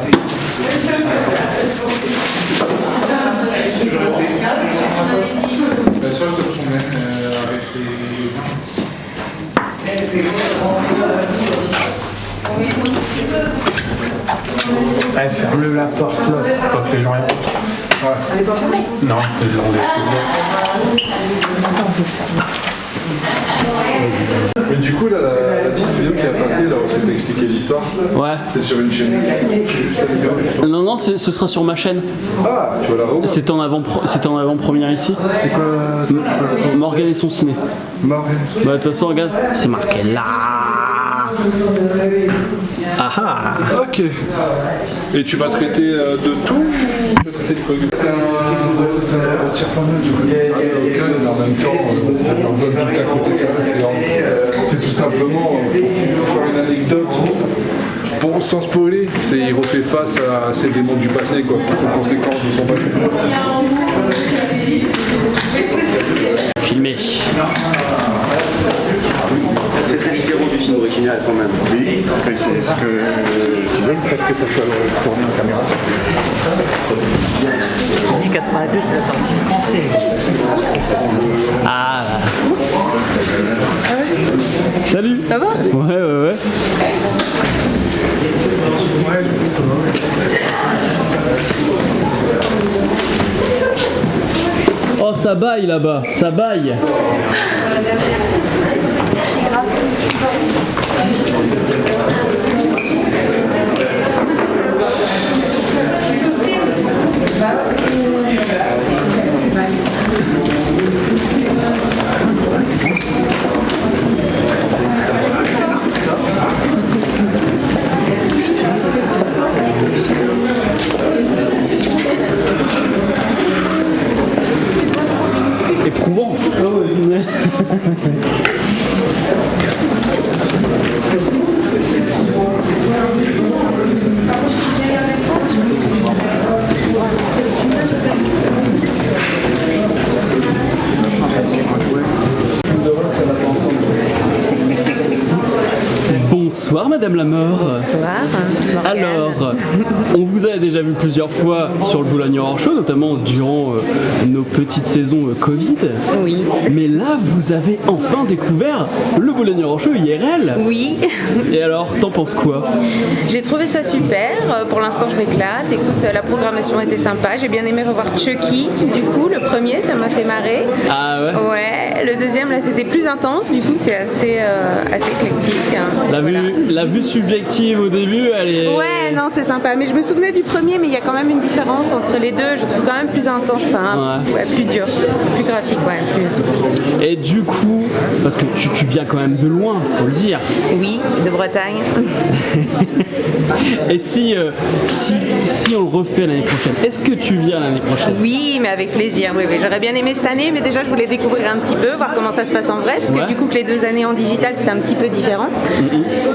Allez, ferme-le la porte là, pas que les gens y rentrent. Ouais. Elle est pas fermée? Non, les gens Mais du coup, là, la petite vidéo qui a passé, là, où tu t'expliquais l'histoire, ouais. C'est sur une chaîne. Non, ce sera sur ma chaîne. Ah, tu vas la revoir. C'était en avant-première ici. C'est quoi Morgane et son ciné. Morgane et son ciné. Bah, de toute façon, regarde, c'est marqué là. Ah. Ok. Et tu vas traiter de tout? Tu vas traiter de quoi? C'est un tir pas mal du côté sérieux et en même temps, ça leur donne tout à côté sérieux. C'est tout simplement, pour faire une anecdote, bon, sans spoiler, il refait face à ses démons du passé, quoi, aux conséquences de son passé. Filmé. C'est très différent du film original quand même. Oui, c'est ce que je disais, le fait que ça soit tourné en caméra. 82, c'est la sortie française. Ah. Salut. Ça va? Ouais. Oh, ça baille là-bas, ça baille. Éprouvant. Bonsoir Madame Lamort. Bonsoir. Alors, on vous a déjà vu plusieurs fois sur le Boulogne Horror Show, notamment durant nos petites saisons Covid. Oui. Mais là, vous avez enfin découvert le Boulogne Horror Show IRL. Oui. Et alors, t'en penses quoi? J'ai trouvé ça super. Pour l'instant, je m'éclate. Écoute, la programmation était sympa. J'ai bien aimé revoir Chucky. Du coup, le premier, ça m'a fait marrer. Ah ouais? Ouais. Le deuxième, là, c'était plus intense. Du coup, c'est assez éclectique. La vue subjective au début, elle est... Ouais, non, c'est sympa. Mais je me souvenais du premier, mais il y a quand même une différence entre les deux. Je trouve quand même plus intense. Enfin, ouais, plus dur. Plus graphique, ouais. Plus... Et du coup, parce que tu viens quand même de loin, faut le dire. Oui, de Bretagne. Et si on le refait l'année prochaine, est-ce que tu viens l'année prochaine? Oui, mais avec plaisir. Oui. J'aurais bien aimé cette année, mais déjà je voulais découvrir un petit peu, voir comment ça se passe en vrai, parce que du coup que les 2 années en digital c'était un petit peu différent.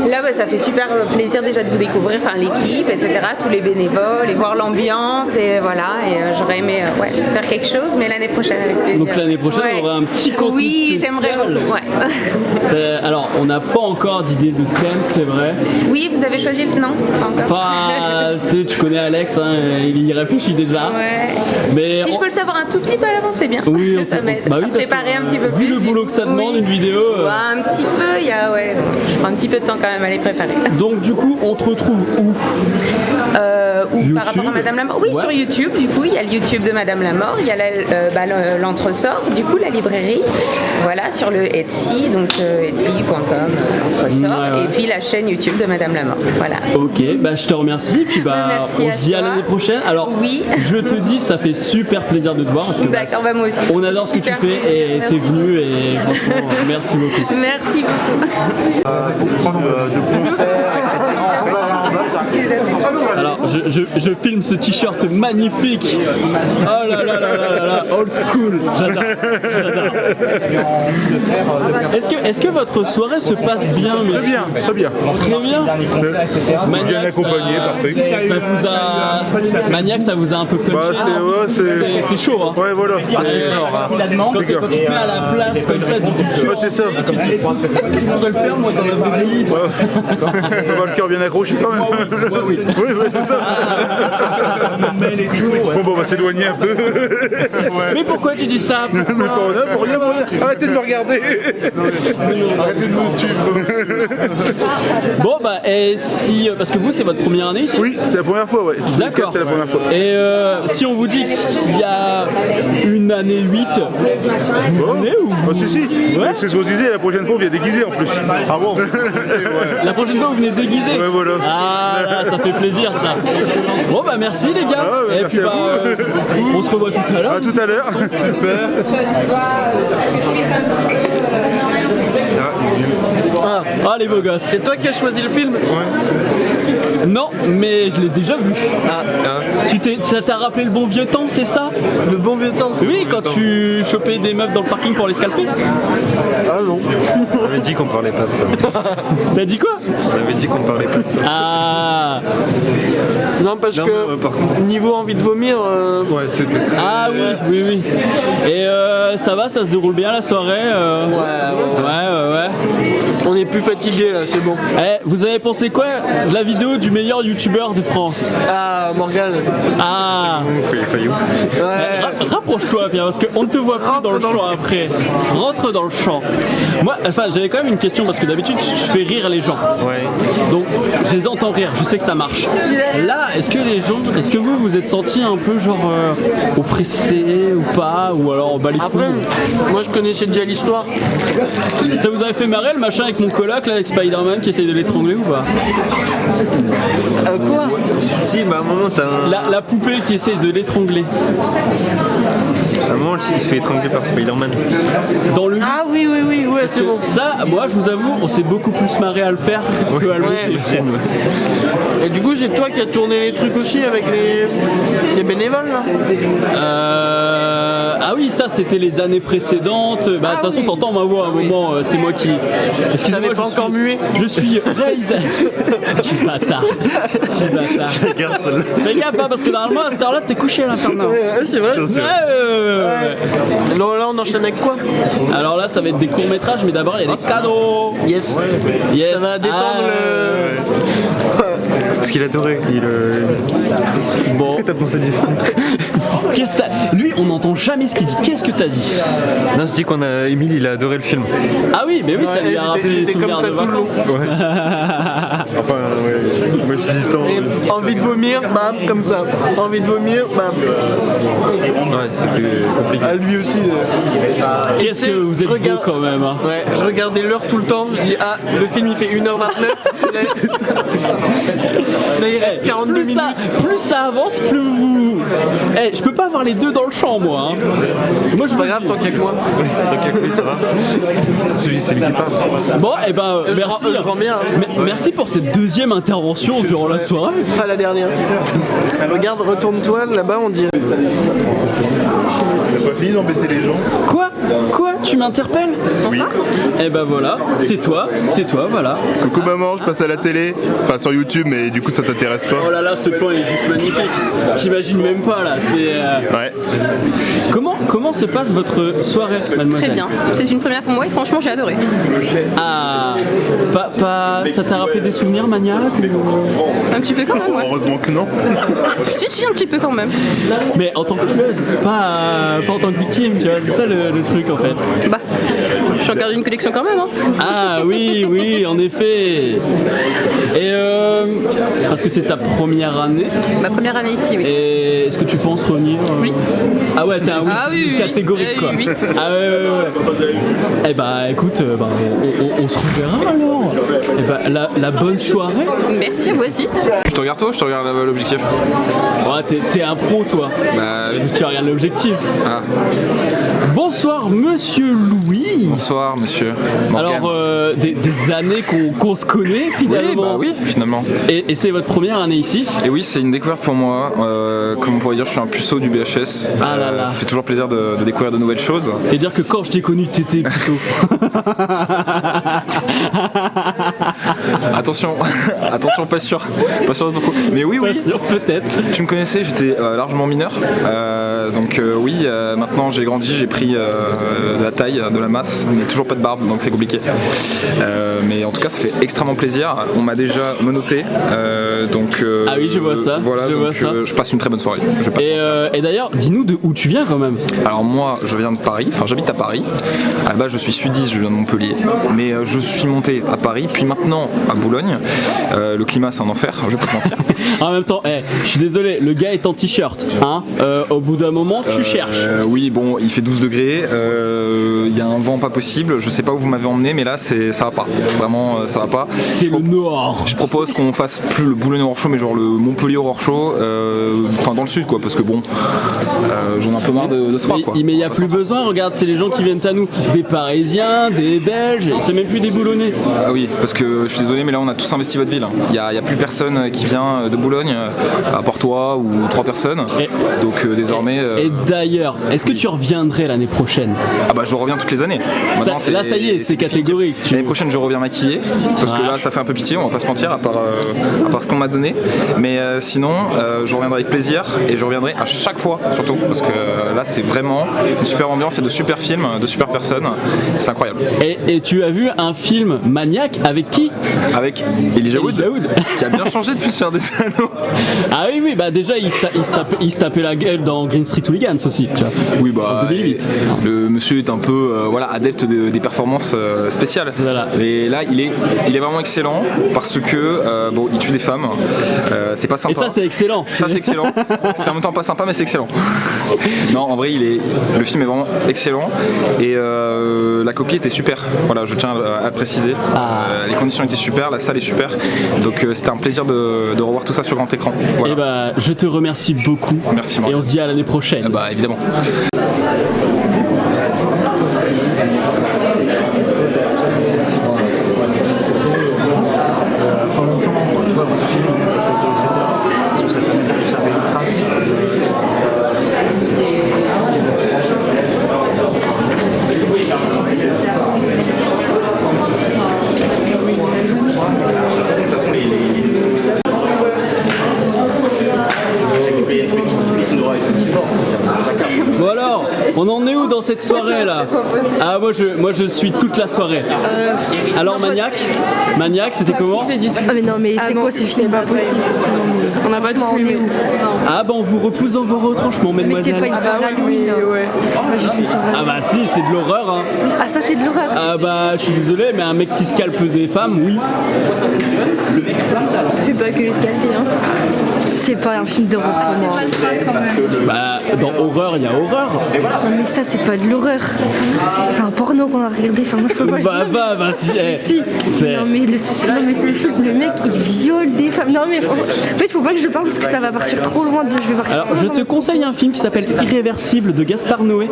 Là, ça fait super plaisir déjà de vous découvrir, enfin l'équipe, etc., tous les bénévoles, et voir l'ambiance, et voilà. Et j'aurais aimé faire quelque chose, mais l'année prochaine avec plaisir. Donc l'année prochaine, on aura un petit contenu Oui, spécial. j'aimerais beaucoup. Ouais. Alors, on n'a pas encore d'idée de thème, c'est vrai. Oui, vous avez choisi le nom? Pas encore. Tu connais Alex, hein, il y réfléchit déjà. Ouais. Mais si je peux le savoir un tout petit peu à l'avance, c'est bien. Oui, ça m'aide à préparer un petit peu plus. Vu le boulot que ça demande, une vidéo. Un petit peu, je prends un petit peu de temps quand même à les préparer. Donc du coup, on te retrouve où? Par rapport à Madame Lamort. Oui, sur YouTube, du coup, il y a le YouTube de Madame Lamort, il y a l'entresort, du coup, la librairie, voilà, sur le Etsy, donc etsy.com, l'entresort, et puis la chaîne YouTube de Madame Lamort, voilà. Ok, bah je te remercie, puis Merci on à se dit à toi. l'année prochaine. Alors, oui. Je te dis, ça fait super plaisir de te voir, parce que D'accord, bah moi aussi. on adore ce que tu Super fais, et Merci. t'es venu, et franchement, merci beaucoup. Merci beaucoup. Alors, je filme ce t-shirt magnifique. Oh là là là là là là, old school. J'adore. Est-ce que votre soirée se passe bien? Très bien, très bien. Très bien. Bien accompagné, parfait. Ça vous a... Maniac, ça vous a un peu punché. C'est chaud, hein. Ouais, voilà. Quand tu te mets à la place comme ça, c'est ça. Tu dis, est-ce que je pourrais le faire moi dans la vraie vie? On va le cœur bien accroché quand même. Oui, c'est ça. Bon, on va s'éloigner un peu. Mais pourquoi tu dis ça? Mais pour rien. Arrêtez de me regarder. Arrêtez de me suivre. Bon, bah, et si. Parce que vous, c'est votre première année ici? Oui, c'est la première fois, ouais. D'accord. C'est la première fois. Et si on vous dit qu'il y a une année 8, vous venez ou? Si. Ouais. C'est ce qu'on disait, la prochaine fois on vient déguisé en plus. Ah bon? La prochaine fois vous venez déguisé? Ouais, voilà. Ah là, ça fait plaisir ça. Bon bah merci les gars. Et merci puis à vous. On se revoit tout à l'heure. À tout à l'heure. Super. Ah les beaux gosses. C'est toi qui as choisi le film? Ouais. Non, mais je l'ai déjà vu. Ça t'a rappelé le bon vieux temps, c'est ça? Le bon vieux temps? Oui, quand tu chopais des meufs dans le parking pour les scalper. Ah non. On avait dit qu'on parlait pas de ça. T'as dit quoi? On avait dit qu'on parlait pas de ça. Ah. Non, parce que niveau envie de vomir. Ouais, c'était très. Ah oui. Et ça va, ça se déroule bien la soirée? Ouais. On est plus fatigué là, c'est bon. Vous avez pensé quoi de la vidéo du meilleur youtubeur de France? Ah, Morgane. Ah. Rapproche-toi bien parce qu'on ne te voit plus dans le champ après. Rentre dans le champ. Moi, j'avais quand même une question parce que d'habitude je fais rire les gens. Ouais. Donc je les entends rire, je sais que ça marche. Là, est-ce que vous vous êtes senti un peu genre oppressé ou pas? Ou alors bah, les couilles? Après, moi je connaissais déjà l'histoire. Ça vous avait fait marrer le machin avec mon coloc là, avec Spider-Man qui essaye de l'étrangler ou pas? Quoi? Si, bah à un moment t'as un. La poupée qui essaye de l'étrangler. À un moment il se fait étrangler par Spider-Man. Dans le. Ah oui, ouais, c'est bon. Ça, moi je vous avoue, on s'est beaucoup plus marré à le faire que à le suivre. Et du coup, c'est toi qui as tourné les trucs aussi avec les bénévoles là? Ah oui, ça c'était les années précédentes. Bah de toute façon, t'entends ma voix à un moment, c'est moi qui. Excusez-moi, pas encore muet. Je suis réalisateur. Petit bâtard. Regarde celle-là. Regarde pas parce que normalement à cette heure-là t'es couché à l'internat. Ouais, c'est vrai. Non, là on enchaîne avec quoi? Alors là ça va être des courts-métrages, mais d'abord il y a des cadeaux. Yes. Ça va détendre Parce qu'il adorait. Bon. Qu'est-ce que t'as pensé du film? Lui, on n'entend jamais ce qu'il dit. Qu'est-ce que t'as dit? Non, je dis Émile, il a adoré le film. Ah oui, mais oui, ça lui a rappelé les souvenirs de vacances. Enfin, ouais. Moi, je dis tant. Envie de vomir, bam, comme ça. Envie de vomir, bam. Ouais, c'était compliqué. À lui aussi. Qu'est-ce que vous êtes beau quand même. Hein. Ouais, je regardais l'heure tout le temps. Je dis, le film il fait 1h29. Là, il reste 42 minutes. Plus ça avance, plus vous. Je peux pas avoir les deux dans le champ, moi. Hein. Moi, c'est pas grave, tant qu'il y a que moi. Tant qu'il y a que lui, ça va. C'est lui qui parle. Bon, et ben, merci. Je rends bien. Hein. Merci pour cette deuxième intervention durant la soirée. Pas la dernière. Regarde, retourne-toi, là-bas, on dirait. On n'a pas fini d'embêter les gens. Quoi? Tu m'interpelles? Oui. Et ben voilà, c'est toi, voilà. Coucou maman, je passe à la télé. Enfin sur YouTube, mais du coup ça t'intéresse pas. Oh là là, ce plan est juste magnifique. T'imagines même pas là. C'est. Ouais. Comment se passe votre soirée, mademoiselle? Très bien. C'est une première pour moi et franchement j'ai adoré. Ah. Ça t'a rappelé des souvenirs, Maniac? Un petit peu quand même, ouais. Heureusement que non. Si, un petit peu quand même. Mais en tant que joueuse, pas en tant que victime, tu vois. C'est ça le truc en fait. Bah, je suis encore d'une collection quand même. Hein. Ah oui, oui, en effet. Et parce que c'est ta première année. Ma première année ici, oui. Et est-ce que tu penses revenir Oui. Ah ouais, c'est un oui, catégorique quoi. Oui. Ah ouais. Eh bah écoute, on se reverra alors. Eh bah la bonne soirée. Merci à vous aussi. Je te regarde toi ou je te regarde l'objectif? Ouais, t'es un pro toi. Bah oui. Tu regardes l'objectif. Ah. Bonsoir Monsieur Louis. Bonsoir Monsieur Morgan. Alors des années qu'on se connaît finalement. Oui, finalement. Et c'est votre première année ici? Et oui, c'est une découverte pour moi. Comme on pourrait dire, je suis un puceau du BHS. Ah là là. Ça fait toujours plaisir de découvrir de nouvelles choses. Et dire que quand je t'ai connu, t'étais plutôt. Attention, attention, pas sûr de ton coup. Mais oui, pas sûr, peut-être. Tu me connaissais, j'étais largement mineur. Oui, maintenant j'ai grandi, j'ai pris de la taille, de la masse, mais toujours pas de barbe, donc c'est compliqué. Mais en tout cas, ça fait extrêmement plaisir. On m'a déjà menotté, ah oui, je vois ça. Voilà, je passe une très bonne soirée. Et d'ailleurs, dis-nous de où tu viens quand même. Alors moi, je viens de Paris, enfin j'habite à Paris. À la base, je suis sudiste, je viens de Montpellier, mais je suis monté à Paris, puis maintenant à Boulogne. Le climat, c'est un enfer, je vais pas te mentir. En même temps, je suis désolé, le gars est en t-shirt, hein. Au bout d'un moment, tu cherches. Oui, bon, il fait 12 degrés, il y a un vent pas possible, je sais pas où vous m'avez emmené, mais là, ça va pas. Vraiment, ça va pas. C'est le nord. Je propose qu'on fasse plus le Boulogne Horror Show, mais genre le Montpellier Horror Show, enfin dans le sud, quoi, parce que bon, j'en ai un peu marre de ce froid, quoi. Mais il n'y a plus besoin, regarde, c'est les gens qui viennent à nous, des Parisiens, des Belges, c'est même plus des Boulonnais. Ah oui, parce que je suis désolé, mais là on a tous investi votre ville. Il y a plus personne qui vient de Boulogne, à part toi ou 3 personnes. Donc désormais. Et d'ailleurs, est-ce que tu reviendrais l'année prochaine? Ah bah je reviens toutes les années. Maintenant, là ça y est, c'est catégorique. L'année prochaine je reviens maquillé, parce que là ça fait un peu pitié, on va pas se mentir, à part ce qu'on m'a donné. Mais sinon, je reviendrai avec plaisir et je reviendrai à chaque fois, surtout, parce que là c'est vraiment une super ambiance et de super films, de super personnes. C'est incroyable. Et tu as vu un film Maniac avec qui? Avec Elijah Wood, qui a bien changé depuis Seigneur des Anneaux. Ah oui, bah déjà il se tapait la gueule dans Green Street Hooligans aussi. Tu vois, oui, bah le monsieur est un peu adepte des performances spéciales. Voilà. Mais là il est vraiment excellent parce que il tue des femmes. C'est pas sympa. Et ça c'est excellent. Ça c'est excellent. C'est en même temps pas sympa, mais c'est excellent. Non, en vrai le film est vraiment excellent et la copie était super. Voilà, je tiens à le préciser. Les conditions étaient super, la salle est super. Donc c'était un plaisir de revoir tout ça sur grand écran. Voilà. Et bah je te remercie beaucoup. Merci Marc. Et on se dit à l'année prochaine. Bah évidemment. Bon alors, on en est où dans cette soirée là? Ah moi je suis toute la soirée. Alors Maniac, c'était comment? Ah mais non mais c'est quoi ce film? Pas possible. On n'a pas tout est où? Ah bah on vous repousse dans vos retranchements, mademoiselle. Mais c'est pas une soirée Halloween. C'est pas juste une soirée. Ah bah si, c'est de l'horreur hein. Ah ça c'est de l'horreur. Ah bah je suis désolé, mais un mec qui scalpe des femmes, oui. Fais pas que les scalper hein. C'est pas un film d'horreur pour moi. Bah dans horreur il y a horreur. Non mais ça c'est pas de l'horreur. C'est un porno qu'on a regardé. Enfin moi je peux pas. Bah si. Non mais le mec il viole des femmes. Non mais en fait faut pas que je le parle parce que ça va partir trop loin. Je vais partir. Alors je te conseille un film qui s'appelle Irréversible de Gaspard Noé.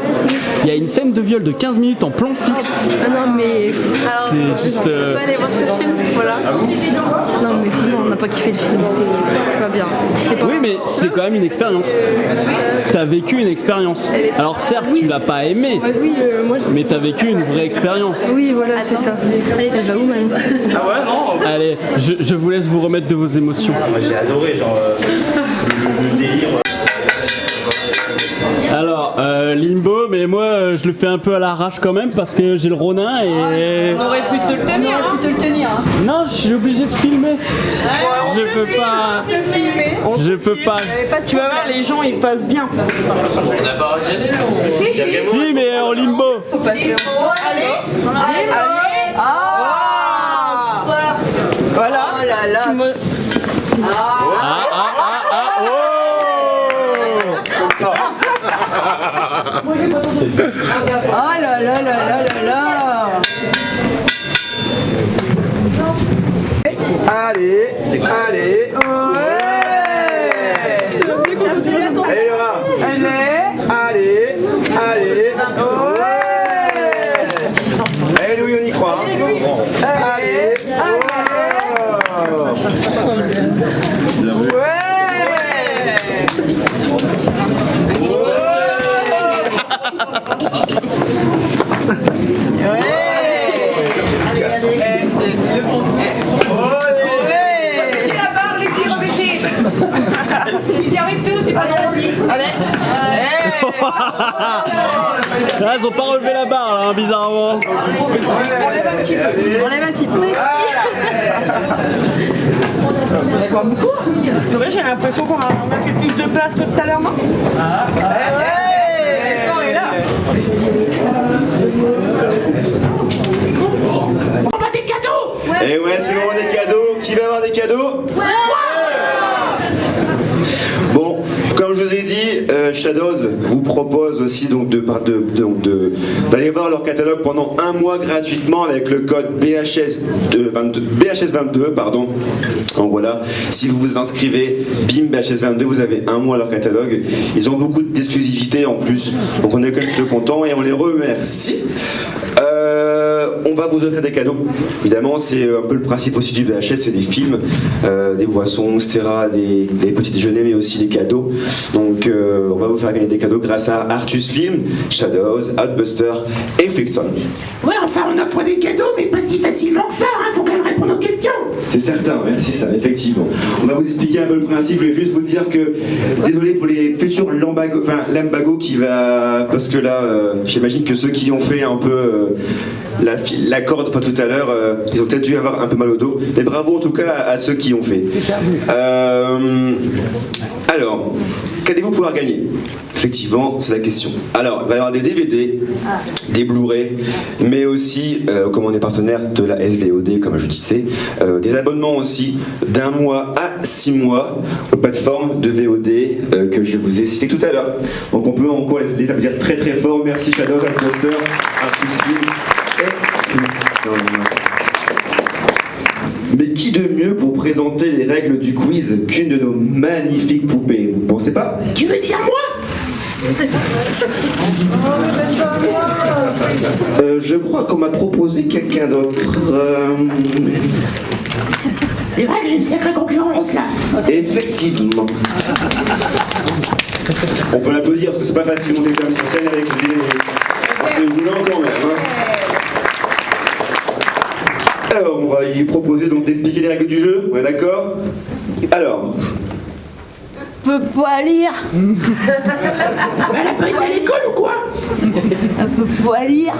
Il y a une scène de viol de 15 minutes en plan fixe. Ah non mais. C'est juste. On peut pas aller voir ce film. Voilà. Non mais vraiment on n'a pas kiffé le film. C'était pas bien. Oui mais c'est quand même une expérience. T'as vécu une expérience. Alors certes tu l'as pas aimé, mais t'as vécu une vraie expérience. Oui voilà c'est ça. Allez elle va où même? Allez, je vous laisse vous remettre de vos émotions. Moi j'ai adoré genre le délire. Alors Limbo, mais moi je le fais un peu à l'arrache quand même parce que j'ai le Ronin et... On aurait pu te le tenir. On aurait pu te le tenir. Hein. Non, je suis obligé de filmer. Je peux pas... Je peux pas... Tu vas voir, les gens ils passent bien. On n'a pas retiré Si, mais en limbo. Allez. Ah. Voilà. Oh là là. Tu me... Oh là là là là là là. Allez, allez. Allez Laura. Allez, allez. Allez Louis, on y croit. Allez. Ils y arrivent tous, c'est pas grave. Allez. Là, ils ont pas relevé la barre, là, hein, bizarrement. On lève un petit peu. On lève un petit peu. D'accord, beaucoup. C'est vrai, j'ai l'impression qu'on a fait plus de place que tout à l'heure, non? L'effort est là. On a des cadeaux. Et ouais, c'est le moment des cadeaux. Qui va avoir des cadeaux? Bon, comme je vous ai dit, Shadows vous propose aussi donc d'aller voir leur catalogue pendant un mois gratuitement avec le code BHS22, pardon. Donc voilà, si vous vous inscrivez, bim, BHS22, vous avez un mois leur catalogue. Ils ont beaucoup d'exclusivité en plus, donc on est quand même plutôt contents et on les remercie. On va vous offrir des cadeaux. Évidemment, c'est un peu le principe aussi du BHS, c'est des films, des boissons, etc., des petits déjeuners, mais aussi des cadeaux. Donc, on va vous faire gagner des cadeaux grâce à Artus Film, Shadows, Outbuster et Flixon. Ouais, enfin, on offre des cadeaux, mais pas si facilement que ça, hein. Faut quand même répondre aux questions. C'est certain, merci ça, effectivement. On va vous expliquer un peu le principe. Je vais juste vous dire que, désolé pour les futurs Lambago qui va... Parce que là, j'imagine que ceux qui ont fait un peu... la corde tout à l'heure, ils ont peut-être dû avoir un peu mal au dos, mais bravo en tout cas à ceux qui ont fait. Alors, qu'allez-vous pouvoir gagner? Effectivement, c'est la question. Alors, il va y avoir des DVD, des Blu-ray, mais aussi, comme on est partenaire de la SVOD, comme je disais, des abonnements aussi d'un mois à 6 mois aux plateformes de VOD que je vous ai citées tout à l'heure. Donc on peut encore les applaudir très très fort. Merci Shadow, Poster, Artus Film. Mais qui de mieux pour présenter les règles du quiz qu'une de nos magnifiques poupées? Vous ne pensez pas? Tu veux dire moi? Je crois qu'on m'a proposé quelqu'un d'autre. C'est vrai que j'ai une sacrée concurrence là. Effectivement. On peut l'applaudir parce que c'est pas facile de monter comme sur scène avec des roulants quand même. Hein. Alors, on va lui proposer donc d'expliquer les règles du jeu. On est d'accord? Alors. Peut pas lire. Elle a pas été à l'école ou quoi? Elle peut pas lire.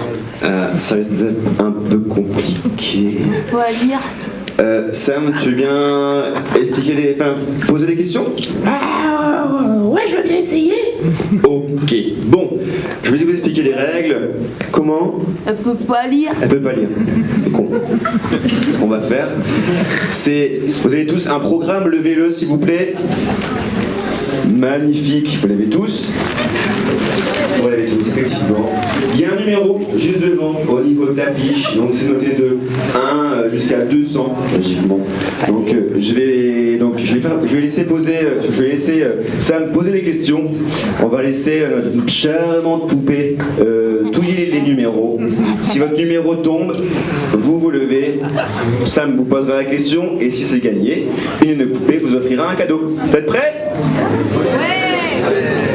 Ça risque d'être un peu compliqué. Peut pas lire. Sam, tu veux bien expliquer poser des questions? Ouais, je veux bien essayer. Ok, bon, je vais vous expliquer les règles. Comment? Elle peut pas lire. Elle peut pas lire. C'est con. Ce qu'on va faire, c'est... Vous avez tous un programme, levez-le s'il vous plaît. Magnifique, vous l'avez tous. Vous l'avez tous, effectivement. Il y a un numéro juste devant, au niveau de l'affiche, donc c'est noté de 1 jusqu'à 200, logiquement. Donc je vais laisser Sam poser des questions. On va laisser notre charmante poupée touiller les numéros. Si votre numéro tombe, vous vous levez, Sam vous posera la question, et si c'est gagné, une de nos poupées vous offrira un cadeau. Vous êtes prêts?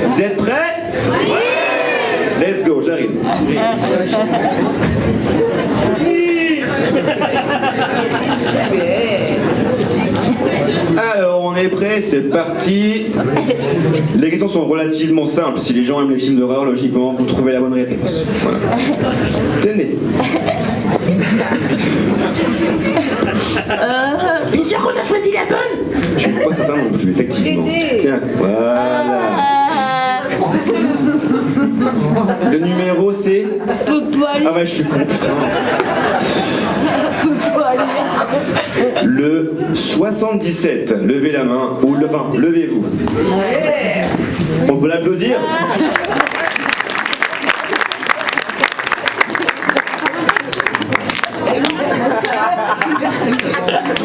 Vous êtes prêts? Let's go, j'arrive. Alors, on on est prêt, c'est parti. Les questions sont relativement simples. Si les gens aiment les films d'horreur, logiquement, vous trouvez la bonne réponse. Voilà. Tenez. T'es sûr qu'on a choisi la bonne? Je suis pas certain non plus, effectivement. Tiens, voilà. Le numéro c'est... Ah ouais, je suis con, putain. Le 77. Levez la main, ou enfin, levez-vous. On peut l'applaudir?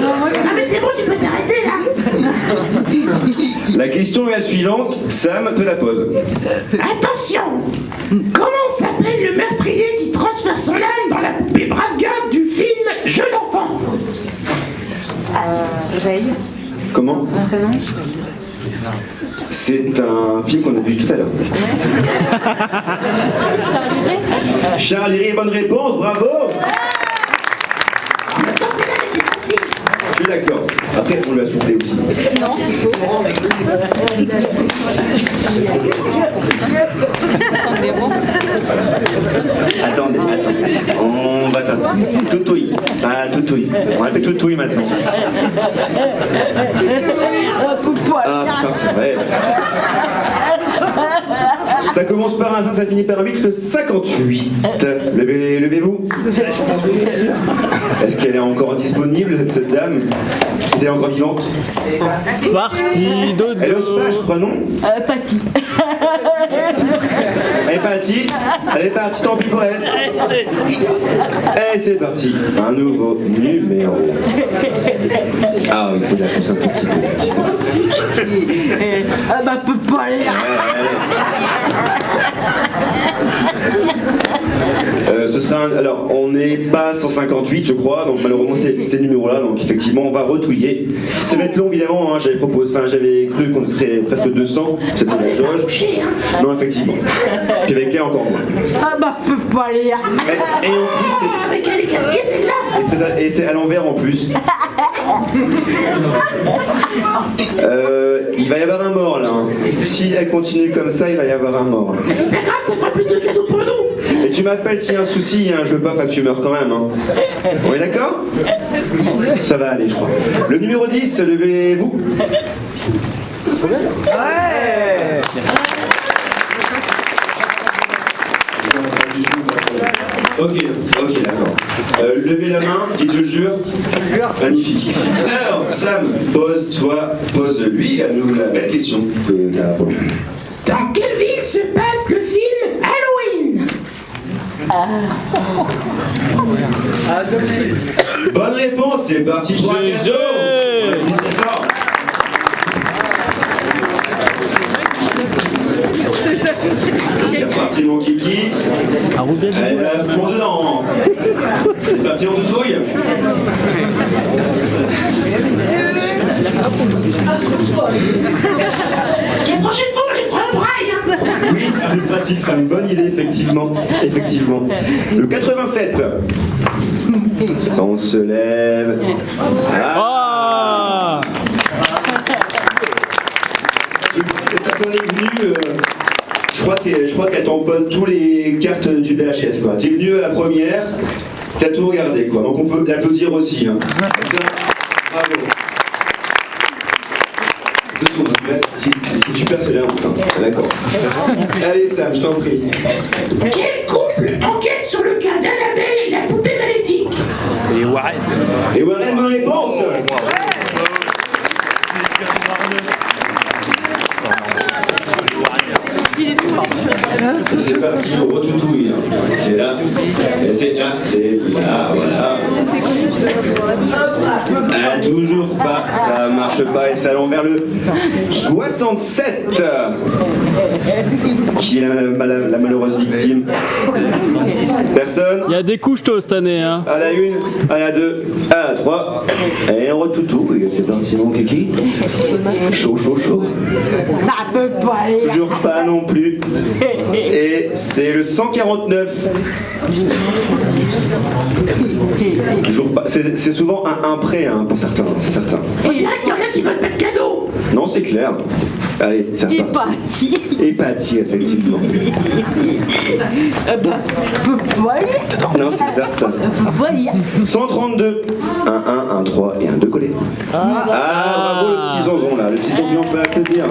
Ah mais c'est bon, tu peux t'arrêter là. La question est la suivante, Sam te la pose. Attention. Comment s'appelle le meurtrier qui transfère son âme dans la brave garde du film Jeu d'enfant? Veille. Comment? Son prénom? C'est un film qu'on a vu tout à l'heure. Charles Liray. Charles Liray, bonne réponse, bravo! Je suis d'accord. Après, on lui a soufflé aussi. Non, c'est faux. Attendez. On va faire toutouille. Ah, toutouille. On va faire toutouille maintenant. Ah putain, c'est vrai. Ça commence par un 5, ça finit par un 8, le 58. Levez-vous. Est-ce qu'elle est encore disponible, cette dame? Est-elle encore vivante? Parti dodo. Elle ose pas, je crois, non? Patty. Elle est partie, tant pis pour elle. Et c'est parti, un nouveau numéro. Ah oui, il faut la pousser un tout petit peu, effectivement. Ah bah, peut pas aller là. Ce sera alors on n'est pas 158 je crois, donc malheureusement c'est ces numéros-là, donc effectivement on va retouiller. Ça va être long évidemment, hein, j'avais cru qu'on serait presque 200, c'était la jauge. Non effectivement. Puis avec elle encore moins. Ah bah peut pas aller là. Et en plus c'est... Avec elle est casse-pied celle-là. Et c'est à l'envers en plus. Il va y avoir un mort là. Hein. Si elle continue comme ça, il va y avoir un mort. C'est pas grave, ça fera plus de cadeaux pour nous. Et tu m'appelles s'il y a un souci, hein, je veux pas que tu meurs quand même. Hein. On est d'accord? Ça va aller, je crois. Le numéro 10, levez-vous. Ouais. Ok, d'accord. Levez la main, et je jure. Magnifique. Alors, Sam, pose-lui la belle question que t'as posée. Dans quelle ville se passe le film Halloween? Bonne réponse, c'est parti pour un cadeau. C'est parti mon kiki. Elle a fond dedans. C'est parti en toutouille. Les prochaines fois on les fera en braille hein. Oui, c'est plus pratique, c'est une bonne idée effectivement. Le 87. On se lève. Ah. Cette personne est venue, je crois qu'elle tamponne tous les cartes du BHS quoi. T'es venu à la première, t'as tout regardé quoi. Donc on peut l'applaudir aussi. Hein. Bravo. Dessous, parce que là, si tu perds, c'est la honte. Hein. D'accord. Allez Sam, je t'en prie. Quel couple enquête sur le cas d'Annabelle et la poupée maléfique? Et Warren. Et Warren, bonne réponse. C'est parti, on retoutouille. C'est là, c'est là, c'est là, voilà. Ah, toujours pas, ça marche pas et c'est à l'envers le 67. Qui est la malheureuse victime? Personne? Il y a des couches tôt cette année. Hein. À la 1, à la 2, à la 3. Et on retoutouille. C'est parti mon kiki. Chaud. Bah, Toujours pas non plus. Et c'est le 149. Toujours pas. C'est souvent un prêt hein, pour certains, c'est certain. On dirait qu'il y en a qui veulent pas de cadeau. Non, c'est clair. Allez, c'est reparti. Épathie, effectivement. Non, c'est certain. 132. Un 1, un 3 et un 2 collés. Ah, bravo le petit zonzon là. Le petit zombie, on peut applaudir.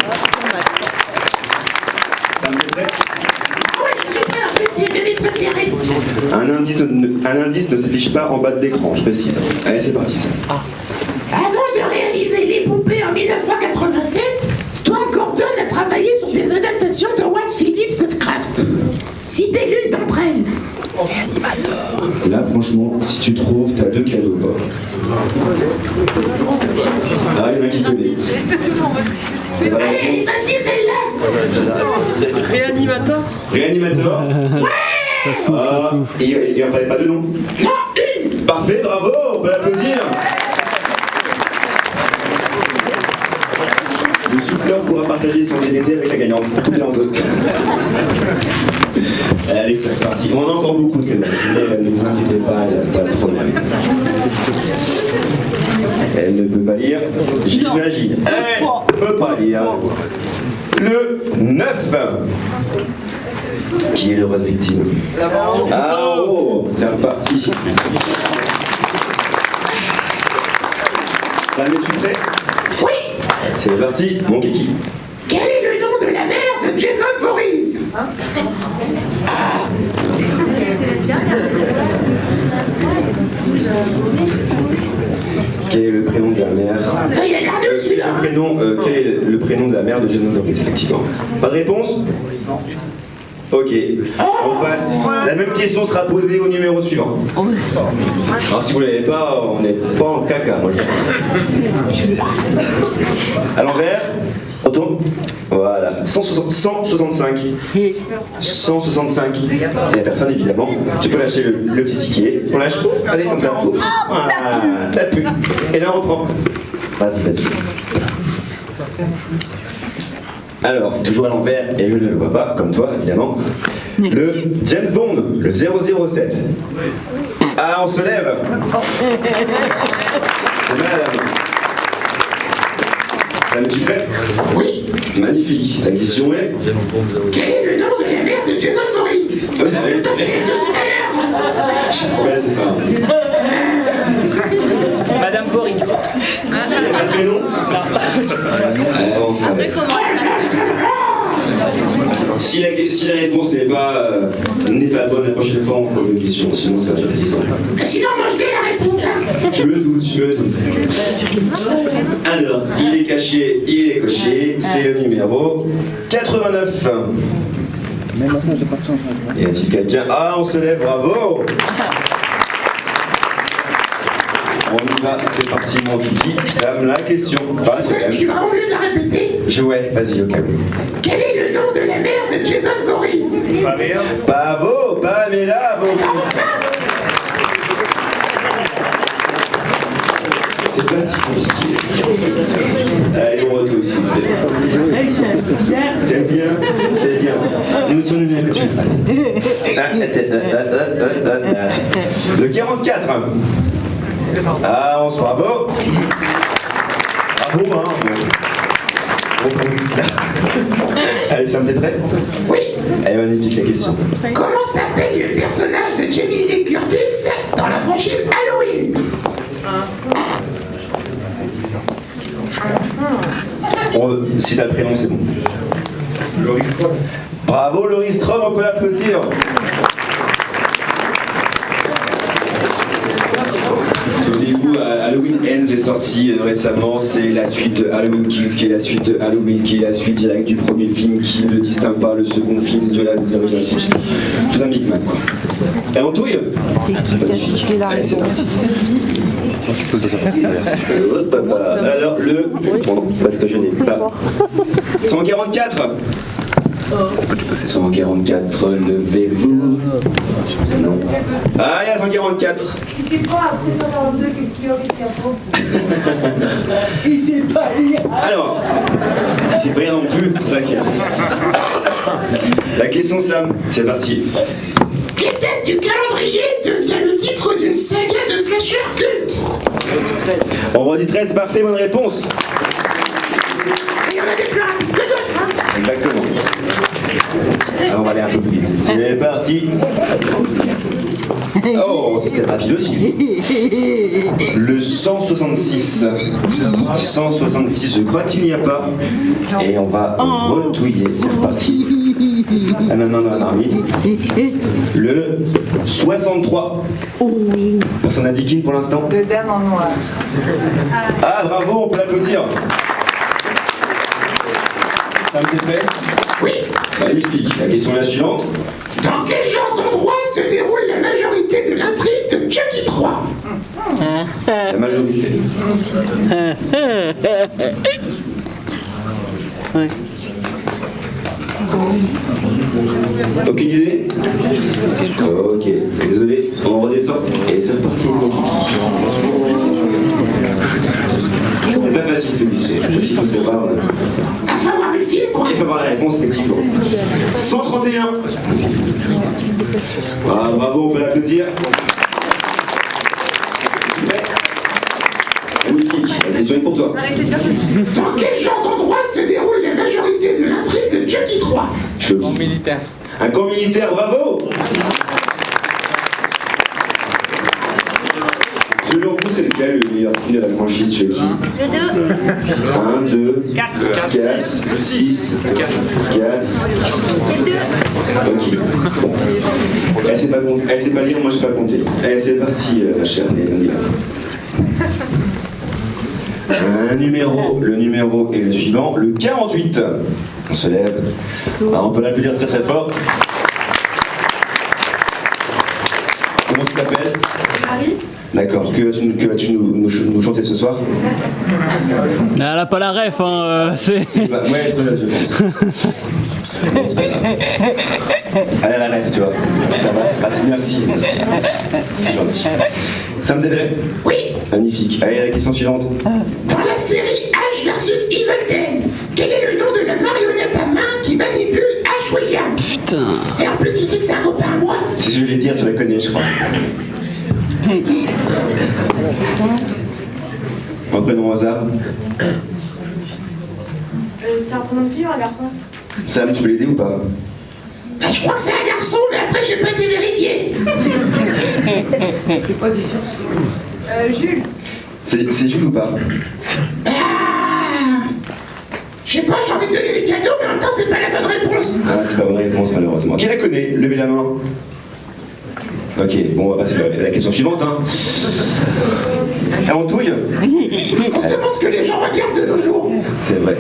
Ça me fait prêt. Ah ouais, super, c'est de mes préférés. Un indice ne s'affiche pas en bas de l'écran, je précise. Allez, c'est parti ça. Avant de réaliser les poupées en 1987, Stuart Gordon a travaillé sur des adaptations de Howard Phillips Lovecraft. Citez l'une d'entre elles. Là, franchement, si tu trouves, t'as 2 cadeaux. Quoi. Ah, il y en a qui connaît. Allez, vas-y, celle-là. Réanimateur. Réanimateur. Ça souffle, ça souffle. Il en fallait pas 2 noms. Non, une. Parfait, bravo, on peut l'applaudir. Le souffleur pourra partager son DVD avec la gagnante. Coupé en 2. Allez, c'est parti. On a encore beaucoup de cadeaux, mais ne vous inquiétez pas, il n'y a pas de problème. Elle ne peut pas lire, j'imagine. Elle ne peut pas lire. Le 9. Qui est l'heureuse victime? Ah oh, c'est reparti. Ça es-tu prêt? Oui. C'est parti, mon kiki. Quel est le nom de la mère de Jason Voorhees? Quel est le prénom de la mère? Il a l'air de celui-là. Quel est le prénom de la mère de Jason Voorhees, effectivement? Pas de réponse? Ok, on passe. La même question sera posée au numéro suivant. Alors si vous ne l'avez pas, on n'est pas en caca, moi je dis. À l'envers, on tourne. Voilà, 165. 165. Il n'y a personne évidemment. Tu peux lâcher le petit ticket. On lâche, ouf, allez comme ça. Ouf. Voilà, t'as pu. Et là on reprend. Vas-y, vas-y. Alors, c'est toujours à l'envers et je ne le vois pas, comme toi évidemment. Le James Bond, le 007. Ah, on se lève. C'est madame. Ça me suffit? Oui. Magnifique. La question est... Quel est le nom de la mère de Jason Voorhees? Ouais, c'est ça. Madame Boris. Il n'y a pas de prénom? Si la réponse n'est pas bonne la prochaine fois, on fera une question, sinon ça va être difficile. Sinon, moi je dis la réponse. Je me doute. Alors, il est caché, il est coché, c'est le numéro 89. Y a-t-il quelqu'un? Ah, on se lève, bravo! On y va, c'est parti mon kiki, Sam, la question. Pas de Tu vas vraiment mieux de la répéter? Ouais, vas-y, ok. Quel est le nom de la mère de Jason Voorhees? Bravo, Pamela Voorhees. C'est pas si compliqué. Allez, on retourne s'il vous plaît. T'aimes bien? C'est bien. Nous sommes bien que tu le fasses. Le 44. Ah, on se bravo. Bravo, hein. Allez, Sam, t'es prêt? Oui. Elle est magnifique la question. Comment s'appelle le personnage de Jamie Lee Curtis dans la franchise Halloween? Si t'as le prénom, c'est bon. Laurie Strode. Bravo, Laurie Strode, on peut l'applaudir. Souvenez-vous, Halloween Ends est sorti récemment, c'est la suite de Halloween Kills, qui est la suite de Halloween, qui est la suite directe du premier film, qui ne distingue pas le second film de l'original. Tout un Big Mac, quoi. Et on touille? Magnifique. Allez, c'est parti. Tu peux le faire. Merci. Alors, parce que je n'ai pas. 144. 144, levez-vous. Non. Ah, il y a 144. sais pas, après 142, quel qu'il apprend. Il sait pas lire. Alors, il sait pas lire non plus, c'est ça qui est triste. La question Sam, c'est parti. Quelle date du calendrier devient le titre d'une saga de slasher culte? Vendredi 13, parfait, bonne réponse. Il y en a des plein, que d'autres, hein? Exactement. Alors on va aller un peu plus vite. C'est parti. Oh, c'était rapide aussi. Le 166. 166, je crois qu'il n'y a pas. Et on va retouiller. C'est reparti. Ah non, vite. Le 63. Personne n'a dit qui pour l'instant? Le dame en noir. Ah, bravo, on peut l'applaudir. Ça me fait prêt? Oui. Magnifique. La question est la suivante. Dans quel genre d'endroit se déroule la majorité de l'intrigue de Chucky 3? La majorité. Ouais. Aucune idée? Ok, désolé, on redescend et c'est reparti. C'est pas facile Félix, je sais pas s'il faut savoir. Il faut avoir le film, quoi. Il faut avoir la réponse, effectivement. 131. Ah, bravo, on peut l'applaudir. Magnifique, la question est pour toi. Dans quel genre d'endroit se déroule la majorité de l'intrigue de Chucky 3? Un camp militaire. Un camp militaire, bravo! Selon vous, c'est lequel le meilleur film de la franchise Chucky? Le 2. 1, 2, 4, 6, 4. Le 2. Ok. Bon. Elle sait pas lire, moi je sais pas compter. Allez, c'est parti, ma chère Néa. Un numéro, le numéro est le suivant, le 48. On se lève. Ah, on peut l'applaudir très très fort. Comment tu t'appelles? Marie. D'accord, que vas-tu nous chanter ce soir? Elle a pas la ref, hein. Ouais, je pense. Bon, c'est pas grave. Elle a la rêve, tu vois. Ça va, c'est pratique. Merci. C'est gentil. Sam Delray? Oui. Magnifique. Allez, la question suivante. Dans la série Ash vs Evil Dead, quel est le nom de la marionnette à main qui manipule Ash Williams? Putain. Et en plus, tu sais que c'est un copain à moi. Si je vais les dire, tu la connais, je crois. Un prénom au hasard. C'est un prénom de fille ou un garçon? Sam, tu peux l'aider ou pas? Bah, je crois que c'est un garçon, mais après, j'ai pas été vérifié. Jules. C'est Jules ou pas? Je sais pas, j'ai envie de donner des cadeaux, mais en même temps, c'est pas la bonne réponse. Ah, c'est pas la bonne réponse, malheureusement. Qui la connaît? Levez la main. Ok, bon, on va passer à la question suivante. Hein. On touille? On se demande ce que les gens regardent de nos jours. C'est vrai.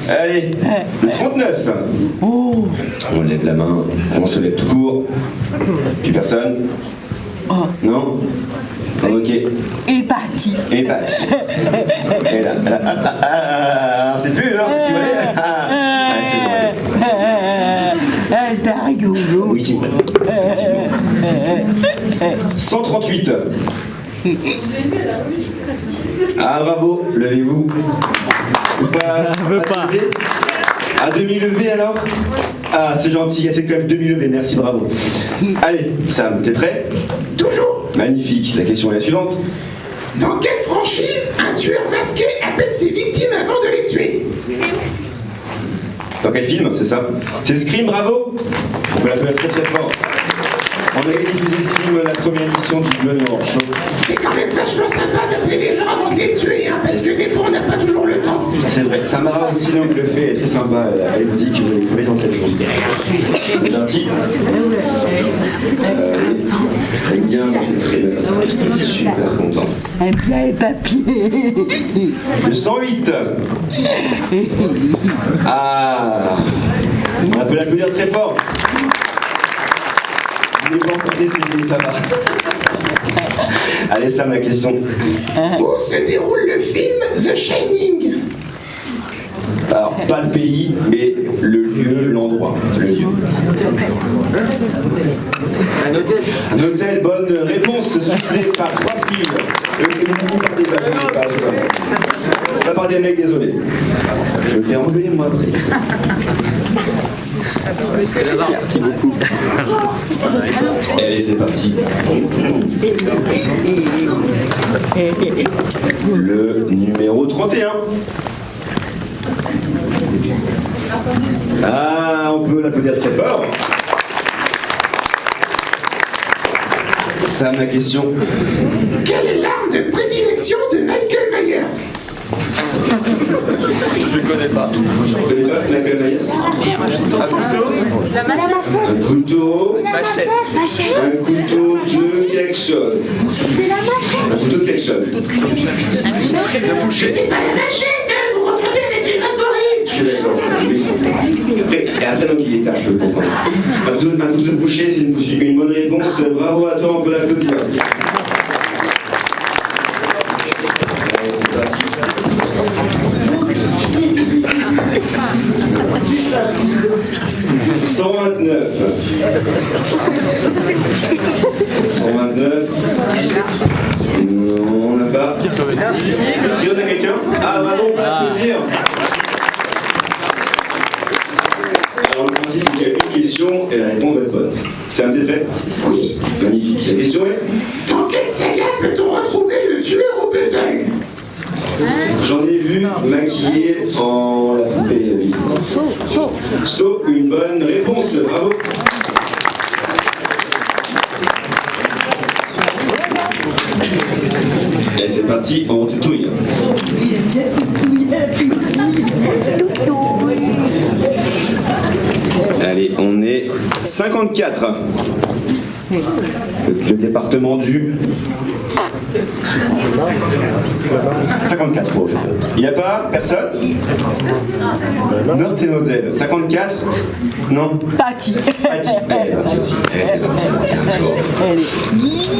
Allez, le 39. On lève la main, on se lève tout court. Plus personne? Non? Ok. Et parti. Et parti. Et là, c'est plus, hein, c'est plus vrai. C'est bon. T'as rigolo. Oui, c'est vrai. 138. Ah, bravo, levez-vous. Ou pas? Je veux pas. À demi-levé alors? Ah, c'est gentil, c'est quand même demi-levé, merci, bravo. Allez, Sam, t'es prêt? Toujours. Magnifique, la question est la suivante. Dans quelle franchise un tueur masqué appelle ses victimes avant de les tuer? Dans quel film, c'est ça? C'est Scream, bravo. On peut l'appeler très très fort. On avait diffusé Scream la première émission du Blood Horror Show. C'est quand même vachement sympa d'appeler les gens avant de les tuer, hein, parce que des fois on n'a pas toujours le temps. C'est vrai, Samara aussi donc le fait est très sympa. Elle vous dit que vous allez crever dans cette journée. Gentil. Très bien, c'est très bien. Super content. Un plat et papier. Le 108. Ah, on peut l'applaudir très fort. Vous voulez pas encore décider, ça va. Allez Sam, la question. Où se déroule le film The Shining? Alors, pas le pays, mais le lieu, l'endroit. Le lieu. Un hôtel. Un hôtel, bonne réponse, s'il vous plaît. Merci beaucoup. Allez, c'est parti. Le numéro 31. Ah, on peut l'applaudir très fort. Ça, ma question. Quelle est l'arme de prédilection de Michael Myers? Je ne connais pas. Je ne connais pas Michael Myers. Un couteau. Un couteau. Un couteau de quelque chose. C'est la machette. Un couteau de quelque chose. C'est pas la machette, vous confondez avec les vaporistes. Je suis d'accord. Et après, donc il est tard, je peux comprendre. Un couteau de boucher, c'est une bonne réponse. Bravo à toi, on peut l'applaudir. Allez, c'est parti. 129. 129. On n'a pas. Si on a quelqu'un. Ah, bravo, on peut l'applaudir. Alors, le principe, c'est qu'il y a une question et la réponse va être bonne. C'est un décret? Oui. Magnifique. La question est? Dans quelle saga peut-on retrouver le tueur au puzzle? J'en ai vu maquillé en la poupée. So, une bonne réponse. Bravo. Et c'est parti, on tutouille. Allez, on est 54. Le département du 54 pour aujourd'hui. Il n'y a pas personne? Meurthe et Moselle. 54? Non? Patti. Patti. Elle est partie aussi. Elle est partie.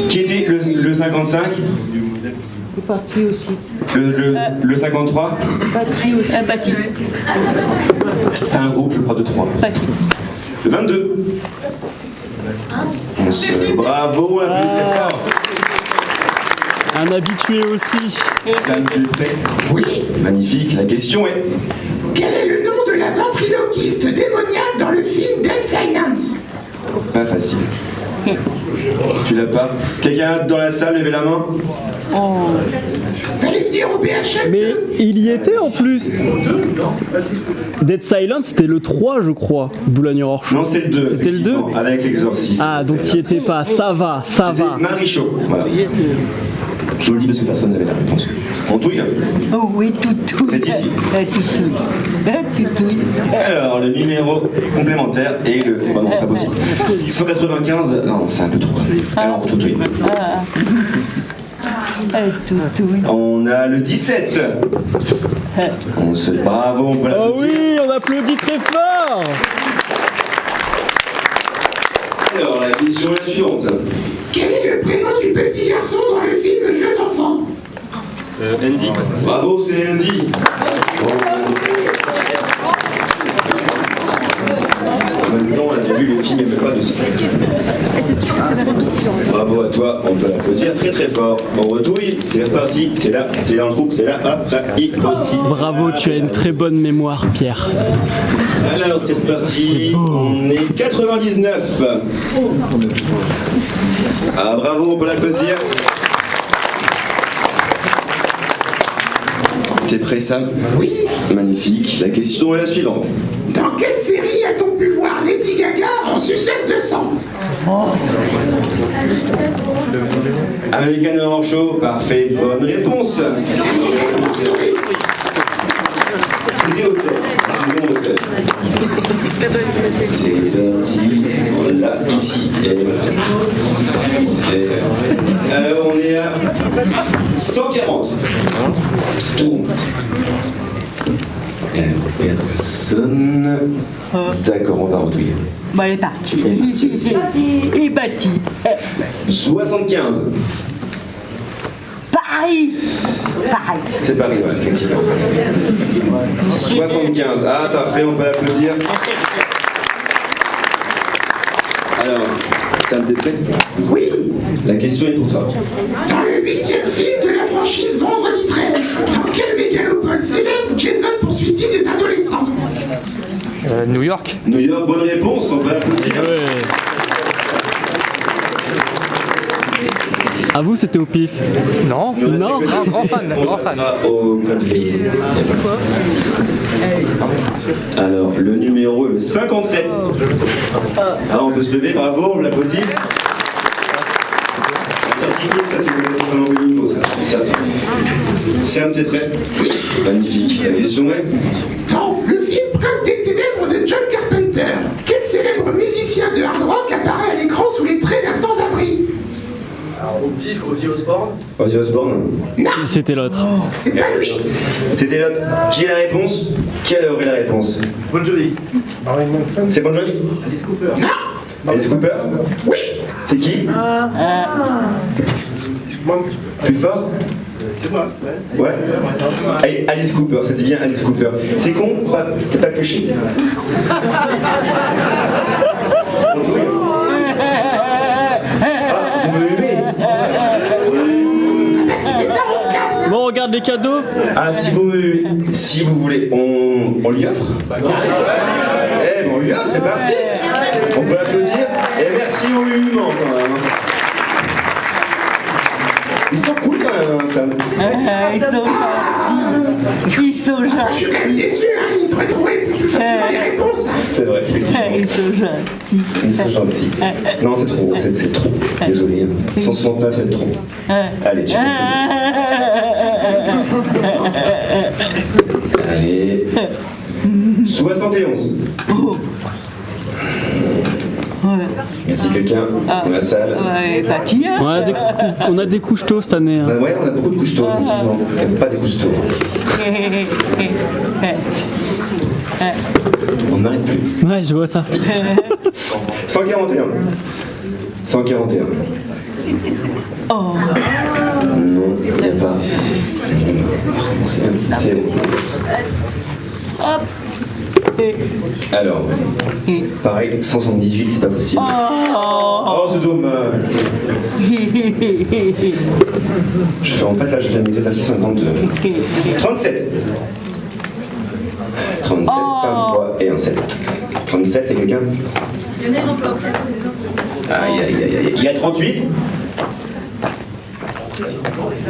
Qui était le 55? C'est parti aussi. Le 53? Patti aussi. Patti. C'était un groupe, je crois, de 3. Patti. Le 22. Bravo, un plus très fort. Un habitué aussi. Sam Dupré. Oui. Magnifique. La question est? Quel est le nom de la ventriloquiste démoniaque dans le film Dead Silence? Pas facile. Tu l'as pas? Quelqu'un dans la salle, levez la main. Fallait venir au PHS. Mais il y était en plus. Dead Silence, c'était le 3, je crois. Boulogne-Rorschach. Non, c'est le 2. C'était le 2 avec l'exorciste. Ah, donc tu y étais pas. Ça va, ça va. Marichot. Voilà. Je vous le dis parce que personne n'avait la réponse. On touille? Oh oui, toutou. C'est ici. Toutou. Alors, le numéro complémentaire et le... Bah non, c'est pas possible. 195, non, c'est un peu trop. Alors, on touille. On a le 17. On se... Bravo, on peut l'applaudir. Oh oui, on applaudit très fort. Alors, la question est la suivante. Quel est le prénom du petit garçon dans le film Jeu d'enfant? Andy. Bravo, c'est Andy. En même temps, on a déjà vu le film, il n'y avait pas de script. Bravo à toi, on peut l'applaudir très très fort. On retouille, c'est reparti, c'est là dans le trou, c'est là, hop, là, aussi. Bravo, tu as une très bonne mémoire, Pierre. Alors, c'est reparti, on est 99. Ah, bravo, on peut l'applaudir. T'es prêt, Sam? Oui. Magnifique. La question est la suivante. Dans quelle série a-t-on pu voir Lady Gaga en sucette de sang? American Horror Show, parfait, bonne réponse. C'était Hôtel. C'est bon, Hôtel. C'est là, ici, et alors on est à 140. Tourne. Personne. D'accord, on va retouiller. Bon, elle est partie. Il est parti. 75. Paris. C'est Paris, ouais, effectivement. 75. Ah, parfait, on peut l'applaudir. Alors, ça me déprime? Oui. La question est pour toi. Dans le 8e film de la franchise Vendredi 13, dans quel mégalopole célèbre Jason poursuit-il des adolescents? New York. New York, bonne réponse, on peut applaudir. À vous, c'était au pif. Non. Non. Grand fan. Au code 6. Alors, le numéro est le 57. Ah, on peut se lever, bravo, on l'applaudit. Ça, c'est le niveau, ça. C'est un de tes prêts. Magnifique. La question est... Dans le film Prince des Ténèbres de John Carpenter, quel célèbre musicien de hard rock apparaît à l'écran sous les traits d'un sans-abri? Au pif, Ozzy Osbourne. Ozzy Osbourne? Non. C'était l'autre. C'est pas lui. C'était l'autre. Qui est la réponse? Quelle aurait la réponse? Bon Jovi. C'est Bon Jovi? Alice Cooper. Non. Alice Cooper? Oui. C'est qui? Plus fort? C'est moi. Ouais. Allez, Alice Cooper, c'était bien Alice Cooper. C'est con? T'es pas touché? Ah, vous me huez. Bah si c'est ça, on se casse. Bon, on regarde les cadeaux. Ah, si vous voulez, on lui offre? Eh, bon, on lui offre, c'est parti. On peut applaudir. Et merci au humain quand même. Ils sont cool quand même, hein, Sam. Ils sont gentils. Ils sont Je suis quand même gentils. déçu, hein. Il devrait trouver plus facilement les réponses. C'est vrai, effectivement. Ils sont gentils. Ils sont gentils. Non, c'est trop, c'est trop. Désolé. 169, c'est trop. Allez, tu peux. Allez. 71. Merci quelqu'un dans la salle. Ouais, Paty, hein. On a des couches-tôt cette année. Hein. Ouais, on a beaucoup de couches-tôt, effectivement. Il n'y a pas des couches-tôt. On n'arrête plus. Ouais, je vois ça. 141. 141. Oh. Non, il n'y a pas. C'est bon. Hop. Alors, pareil, 178, c'est pas possible. Oh, c'est dommage. Je fais en fait là, je viens de mettre 52. 37. 37, 1, 3 et 1, 7. 37, et quelqu'un? Aïe, aïe, aïe, aïe. Il y a 38.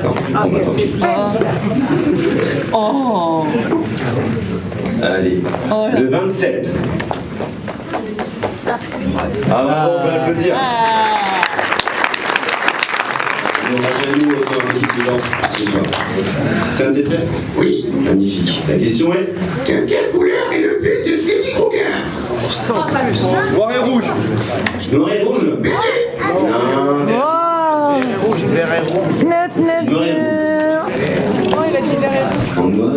Non, on va tant pis. Oh. Allez, le 27. Ah, bravo, on peut l'applaudir. On a jamais eu encore une équipe de danse ce soir. Ça me déplaît? Oui. Magnifique. La question est... De quelle couleur est le but de Freddy Krueger? Noir et rouge. Noir et rouge? Non, Vert et rouge. noir et rouge. Oh, il a dit vert et rouge. En noir.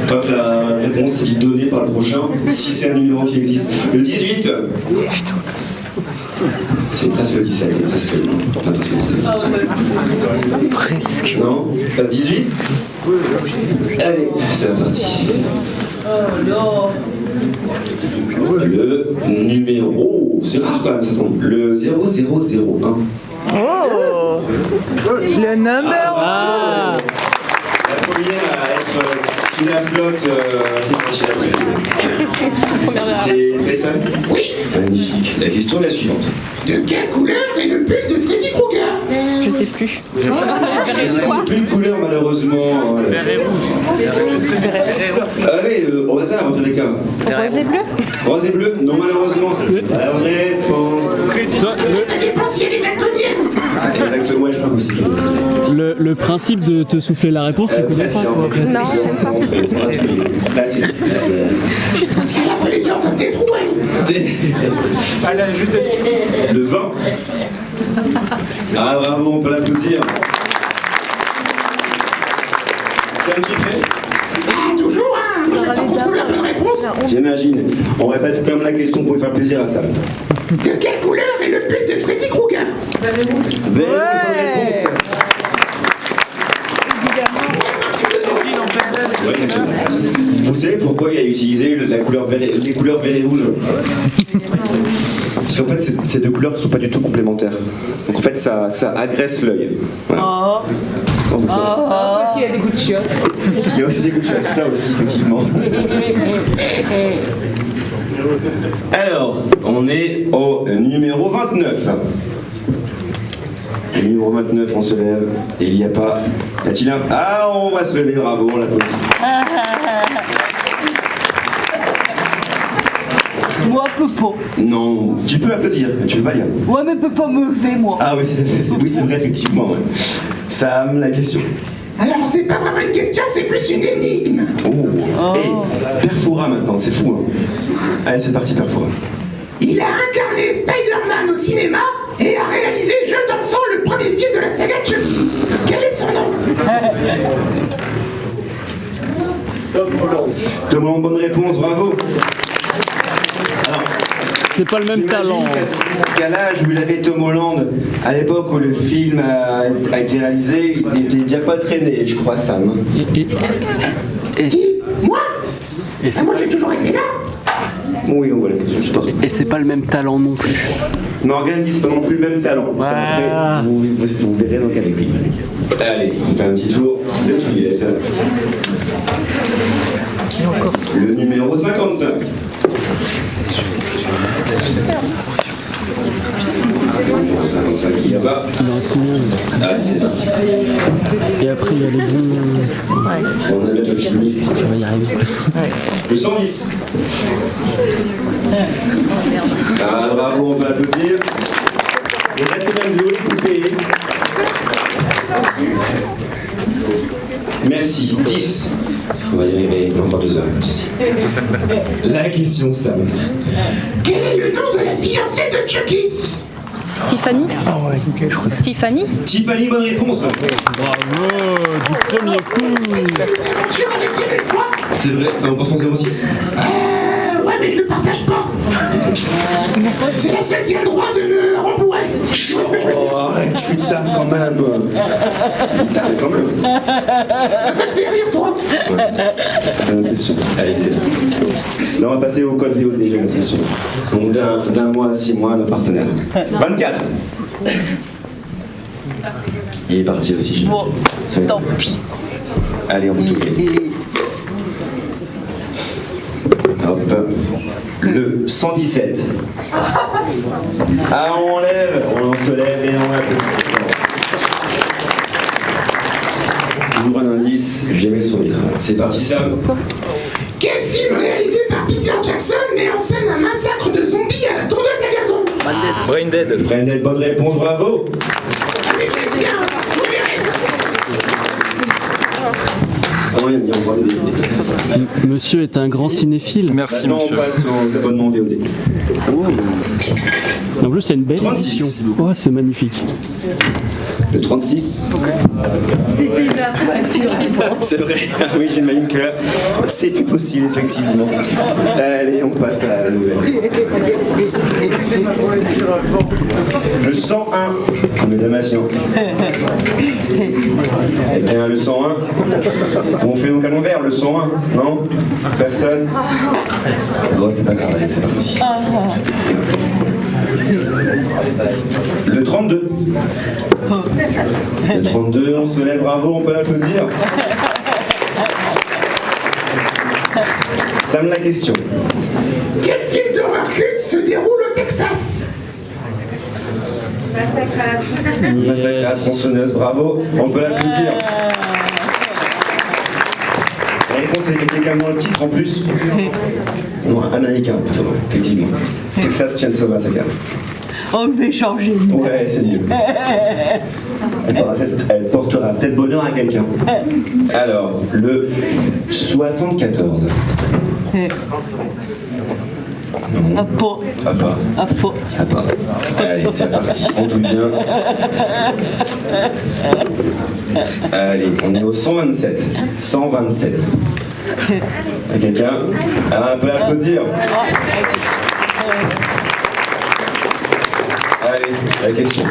Je crois que la réponse est donnée par le prochain, si c'est un numéro qui existe. Le 18. C'est presque le 17, c'est presque le... Enfin, presque. Non? Pas 18? Allez, c'est la partie. Le numéro... C'est rare quand même, ça tombe. Le 0001. Oh, le number. Ah. La première à être sous la flotte, c'est C'est Grayson? Oui. Magnifique. La question est la suivante. De quelle couleur est le pull de Freddy Krueger? Je sais plus. Je sais plus de couleur malheureusement. Vert et rouge. Ah oui, au hasard en tous les cas. Rose et bleu. Rose et bleu? Non malheureusement, c'est pas la réponse. Ça dépend si elle est daltonienne. Exactement, ouais, je crois que aussi. Le principe de te souffler la réponse, tu connais pas toi? Non, j'aime pas. Là, c'est... Je suis tranquille, après les yeux en face des trous, Elle a juste le 20. Ah bravo, on peut l'applaudir. C'est un petit prêt? Ah, toujours, hein. J'attends qu'on trouve la bonne réponse. J'imagine. On répète quand même la question pour faire plaisir à Sam. De quelle couleur est le pull de Freddy Krueger? Vert et rouge. Bonne réponse. Ouais, exactement. Vous savez pourquoi il a utilisé la couleur les couleurs vert et rouge? Parce qu'en fait, c'est deux couleurs qui ne sont pas du tout complémentaires. Donc en fait, ça agresse l'œil. Voilà. Quand vous saurez. Il y a des goûts de chiottes. Il y a aussi des goûts de chiottes, c'est ça aussi, effectivement. Alors, on est au numéro 29. Le numéro 29, on se lève. Et il n'y a pas... Y a-t-il un... Ah, on va se lever, bravo, on l'applaudit. Moi, peux pas. Non, tu peux applaudir, mais tu peux pas lire. Ouais, mais peux pas me lever, moi. Ah oui, c'est vrai, effectivement. Ouais. Sam, la question. Alors, c'est pas vraiment une question, c'est plus une énigme. Oh. Et Perfora maintenant, c'est fou. Hein. Allez, c'est parti, Perfora. Il a incarné Spider-Man au cinéma et a réalisé Jeu d'enfant, le premier film de la saga Chucky. Quel est son nom? Tom Holland, bonne réponse, bravo. Alors, c'est pas le même talent. Qu'à l'âge où il avait Tom Holland, à l'époque où le film a été réalisé, il n'était déjà pas traîné, je crois, Sam. Moi moi j'ai toujours été là. Oui, on voit la question, je pense. Et c'est pas le même talent non plus. Morgan dit c'est pas non plus le même talent. Après, vous verrez donc avec lui. Allez, on fait un petit tour de Juliette. Le numéro 55. Le 55 il y a pas. Allez, c'est parti. Et après, il y a les bons. On a bientôt fini. On va y arriver. Le 110. Ah, bravo, on peut applaudir. Il reste même de haut écouter. Merci. 10. On va y arriver dans encore 2 heures. La question, Sam. Quel est le nom de la fiancée de Chucky? Tiffany. Tiffany. Tiffany, bonne réponse. Bravo, du premier coup. C'est vrai, t'as un poisson 06? Ouais, mais je le partage pas. C'est la seule qui a le droit de me rembourrer. Tu vois ce que je veux dire? Oh, arrête, tu Sam quand même. Putain, quand même. Ça te fait rire, toi? Ouais. Question. Allez, c'est bon. Là, on va passer au code VOD, j'ai l'impression. Donc, d'un mois à 6 mois, nos partenaires. 24. Il est parti aussi. Bon, tant pis. Allez, on va tourner. Hop. Le 117. Ah, on lève, on se lève et on applaudit. Toujours un indice, j'ai mis le sourire. C'est parti, Sam. Quel film réalisé par Peter Jackson met en scène un massacre de zombies à la tondeuse à gazon? Brain Dead. Brain Dead, bonne réponse, bravo. Mais j'aime bien, vous verrez. Monsieur est un grand cinéphile. Merci, maintenant, monsieur. on passe aux abonnements VOD. En plus, c'est une belle 36. édition. Oh, c'est magnifique. Le 36. C'était la voiture. C'est vrai, ah oui, j'imagine que là, c'est plus possible, effectivement. Allez, on passe à la nouvelle. Le 101, mesdames et messieurs. Eh bien, le 101. On fait donc à l'envers, le 101, non? Personne? Bon, c'est pas grave, allez, c'est parti. Le 32. Le 32, on se lève, bravo, on peut l'applaudir. Sam, la question. Quel film d'horreur culte se déroule au Texas? Massacre à la tronçonneuse, bravo, on peut l'applaudir. La réponse était également le titre en plus. Non, américain plutôt, effectivement. Texas Chainsaw Massacre. On va changer. Ouais, c'est mieux. Elle portera peut-être bonheur à quelqu'un. Alors, le 74. À pas. À pas. À pas. À pas. Allez, c'est parti, on tout bien. Allez, on est au 127. 127. Quelqu'un? Ah, on peut l'applaudir. Allez, la question.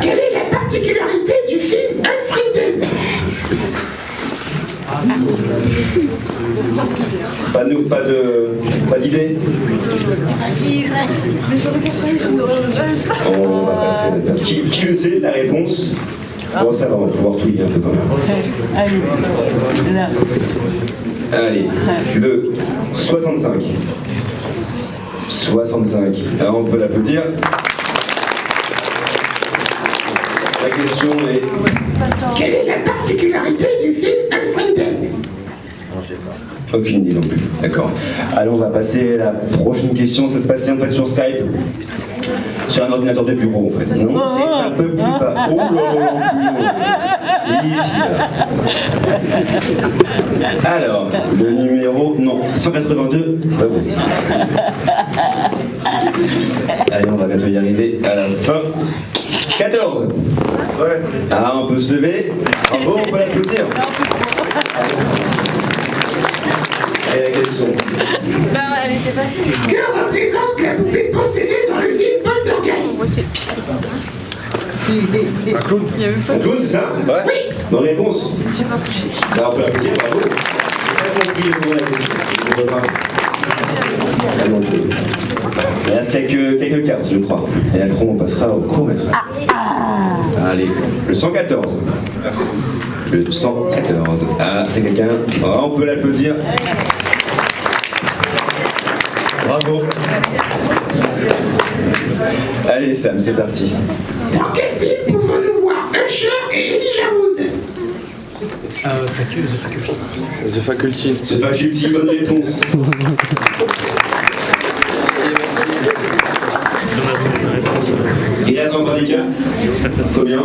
Quelle est la particularité du film Unfriended? Pas d'idée? C'est facile. On va passer. Qui le sait, la réponse? Bon, ça va, on va pouvoir touiller un peu quand même. Allez, là. Allez, le 65. 65. Alors, on peut l'applaudir. La question est... Quelle est la particularité du film Unfriended? Aucune idée non plus. D'accord. Allez, on va passer à la prochaine question. Ça se passait en fait sur Skype. Sur un ordinateur de bureau en fait. Non, c'est un peu plus bas. Oh là là, ici là. Alors, le numéro... Non, 182, c'est pas possible. Allez, on va bientôt y arriver à la fin. 14. Ouais. Ah, on peut se lever. Bravo, on peut l'applaudir. Et la question. Bah, elle était facile. Que représente la poupée possédée dans le film Poltergeist? Moi, c'est pire. Un clown. Un clown, c'est ça? Ouais. Oui. Bonne réponse. J'ai pas touché. Alors, on peut l'applaudir, bravo. J'ai pas compris les la question. Je ne pas. Il reste quelques cartes, je crois. Et après, on passera au court-métrage. Allez, le 114. Le 114. Ah, c'est quelqu'un. Oh, on peut l'applaudir. Bravo. Allez, Sam, c'est parti. Dans quel film pouvons-nous voir Usher et Elijah Wood? The Faculty. The Faculty, bonne réponse. Il reste encore des cartes. Combien?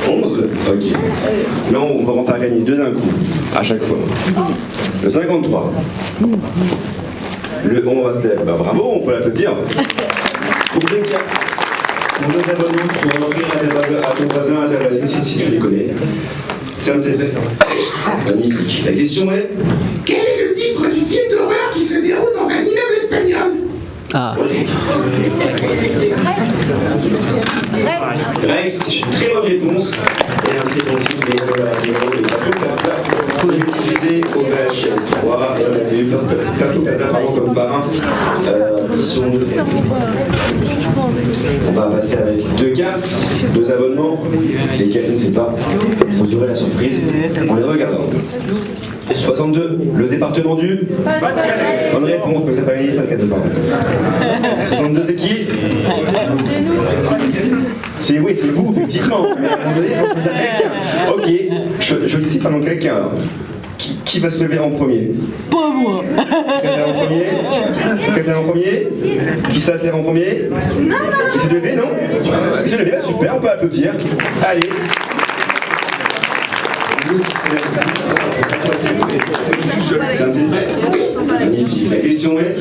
11. Ok. Là, on va en faire gagner 2 d'un coup, à chaque fois. Le 53. On va se lever. Bah, bravo, on peut l'applaudir. Pour 2 cartes. Pour 2 abonnements, tu pourras offrir à ton voisin, à ta voisine, si tu les connais. C'est un TP. Magnifique. La question est... Quel est le titre du film d'horreur qui se déroule dans un immeuble espagnol? Ah. Greg, c'est une très bonne réponse. Et un très bon film, mais voilà, il va pas faire ça. On est diffusé au VHS 3. Il y a eu Paco Casa, pardon, comme parrain. Édition de... On va passer avec 2 cartes, 2 abonnements. Lesquels, je ne sais pas. Vous aurez la surprise en les regardant. 62, le département du... Bonne réponse, mais ça n'a pas gagné, pas de cadeau, pardon. 62, c'est qui? C'est oui, c'est vous, effectivement. Mais à un moment donné, il faut choisir quelqu'un. Ok, je décide pendant quelqu'un. Qui va se lever en premier? Pas moi. Quelqu'un en premier? Quelqu'un en premier? Qui ça se lève en premier? Non. Qui s'est levé, non? Qui s'est levé, super, on peut applaudir. Allez. C'est un débat. Magnifique. La question est...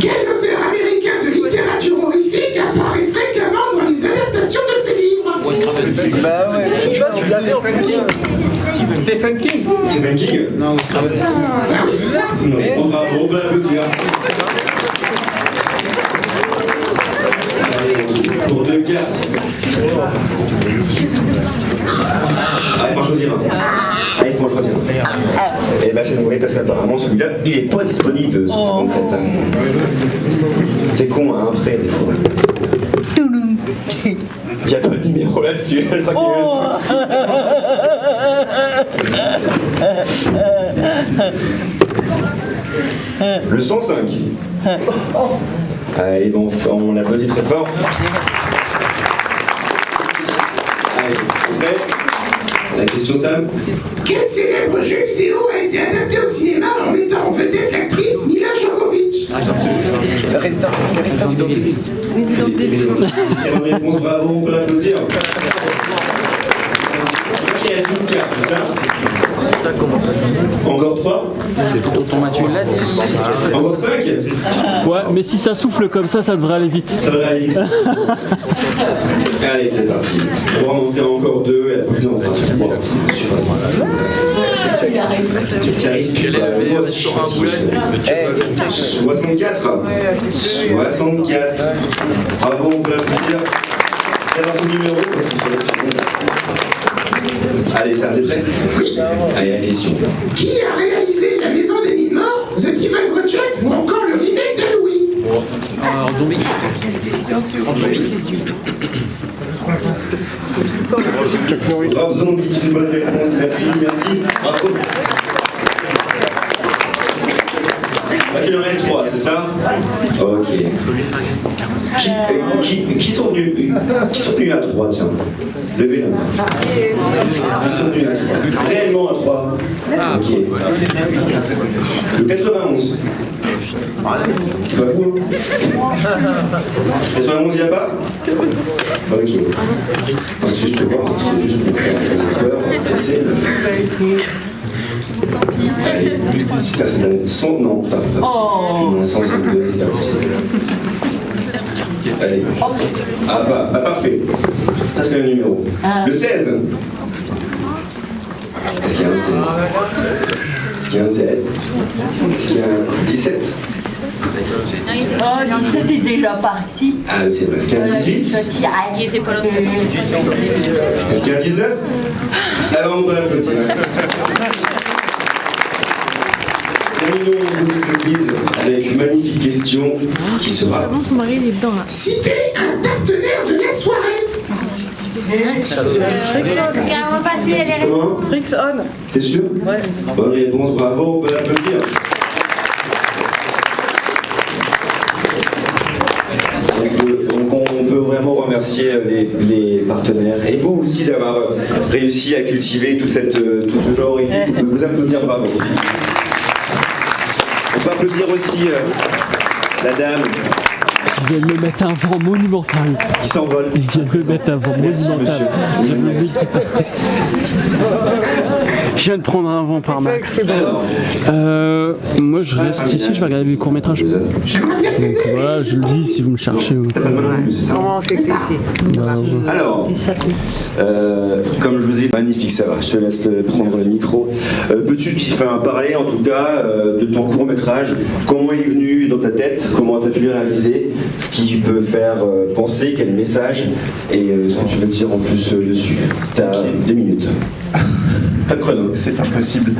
Quel auteur américain de littérature horrifique apparaît fréquemment dans les adaptations de ses livres? Bah ouais, tu vois, tu l'avais en plus. Stephen King. Stephen King? Non, ah oui, c'est ça. On va applaudir. Pour 2 cartes. Ah, il faut en choisir un. Ah, il faut en choisir un. Et bah c'est oui, parce qu'apparemment celui-là, il n'est pas disponible sur 57. C'est con, hein, après, des fois. Il n'y a pas de numéro là-dessus, je crois qu'il y a un souci. Le 105. Allez, bon, on l'applaudit très fort. Allez, prêt? La question, Sam? Quel célèbre jeu vidéo a été adapté au cinéma en mettant en vedette l'actrice Mila Jovovich? Resident Evil. Quelle réponse, bravo, on peut l'applaudir. Qui reste une carte, c'est ça? Encore 3? Tu l'as dit. Encore 5? Ouais, mais si ça souffle comme ça devrait aller vite. Ça devrait aller vite. Allez, c'est parti. On va en faire encore 2 et la prochaine on va faire 3. Tu arrives, tu vas aller 64. 64. Bravo, on peut l'applaudir. d'avoir son numéro. Allez, ça, t'es prêt? Oui. Allez, la question. Qui a réalisé La Maison des Mille Morts, The Devil's Reject ou encore le remake de Louis? En zombie. Rob Zombie, c'est une bonne réponse. Merci, merci. Bravo. Il en reste 3, c'est ça? Ok. Qui sont venus à 3, tiens? Levez la main. Qui sont venus à 3? Réellement à 3? Ok. Le 91. C'est pas vous, hein? 91, il n'y a pas? Ok. Ensuite, je peux voir, c'est juste pour faire peur, stresser. Allez, plus personne. 100, non, pas. Non, 162, c'est pas possible. Allez. Ah, bah, parfait. Ça, c'est le numéro. Le 16. Est-ce qu'il y a un 16? Est-ce qu'il y a un 16? Est-ce qu'il y a un 17? Oh, 17 est déjà parti. Ah, c'est vrai. Est-ce qu'il y a un 18? J'y étais pas là. Est-ce qu'il y a un 19? Ah, on va applaudir. Terminons ce quiz avec une magnifique question qui sera... Son mari, il est dedans, là. Citez un partenaire de la soirée. Carrément passé, elle est Comment? Frix on. T'es sûr? Ouais. Bonne réponse, bravo, on peut l'applaudir. On peut vraiment remercier les partenaires et vous aussi d'avoir réussi à cultiver tout ce genre horrifique. On peut vous applaudir, bravo. On peut applaudir aussi la dame. Ils viennent me mettre un vent monumental. Qui s'envole. Ils viennent me mettre un vent monumental. Je viens de prendre un vent par max. Moi je reste ici, je vais regarder les courts-métrages. Donc voilà, je le dis si vous me cherchez. Alors, comme je vous ai dit, magnifique, ça va, je te laisse prendre le micro. Peux-tu parler en tout cas de ton court-métrage, comment il est venu dans ta tête, comment tu as pu le réaliser, ce qui peut faire penser, quel message, et ce que tu veux dire en plus dessus. Tu as 2 minutes. Pas de chrono. C'est impossible.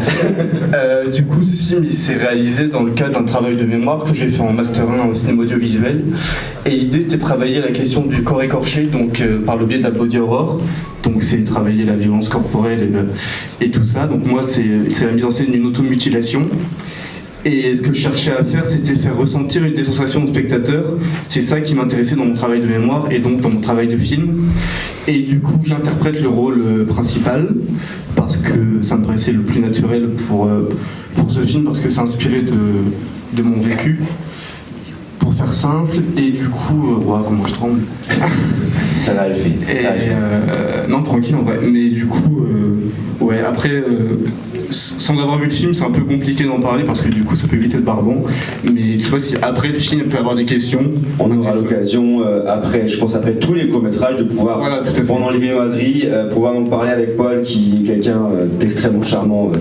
Du coup, ce film il s'est réalisé dans le cadre d'un travail de mémoire que j'ai fait en Master 1 en cinéma audiovisuel. Et l'idée c'était de travailler la question du corps écorché, donc par le biais de la body horror. Donc c'est travailler la violence corporelle et tout ça. Donc moi c'est la mise en scène d'une automutilation. Et ce que je cherchais à faire, c'était faire ressentir des sensations au spectateur. C'est ça qui m'intéressait dans mon travail de mémoire et donc dans mon travail de film. Et du coup, j'interprète le rôle principal parce que ça me paraissait le plus naturel pour ce film, parce que c'est inspiré de mon vécu. Pour faire simple, et du coup, comment je tremble. Ça va arriver. Non, tranquille en vrai. Mais du coup, ouais, après, sans avoir vu le film, c'est un peu compliqué d'en parler parce que du coup, ça peut vite être barbant. Mais je sais pas si après le film, il peut y avoir des questions. On aura l'occasion, après tous les courts-métrages, de pouvoir, pendant les viennoiseries, pouvoir en parler avec Paul, qui est quelqu'un d'extrêmement charmant.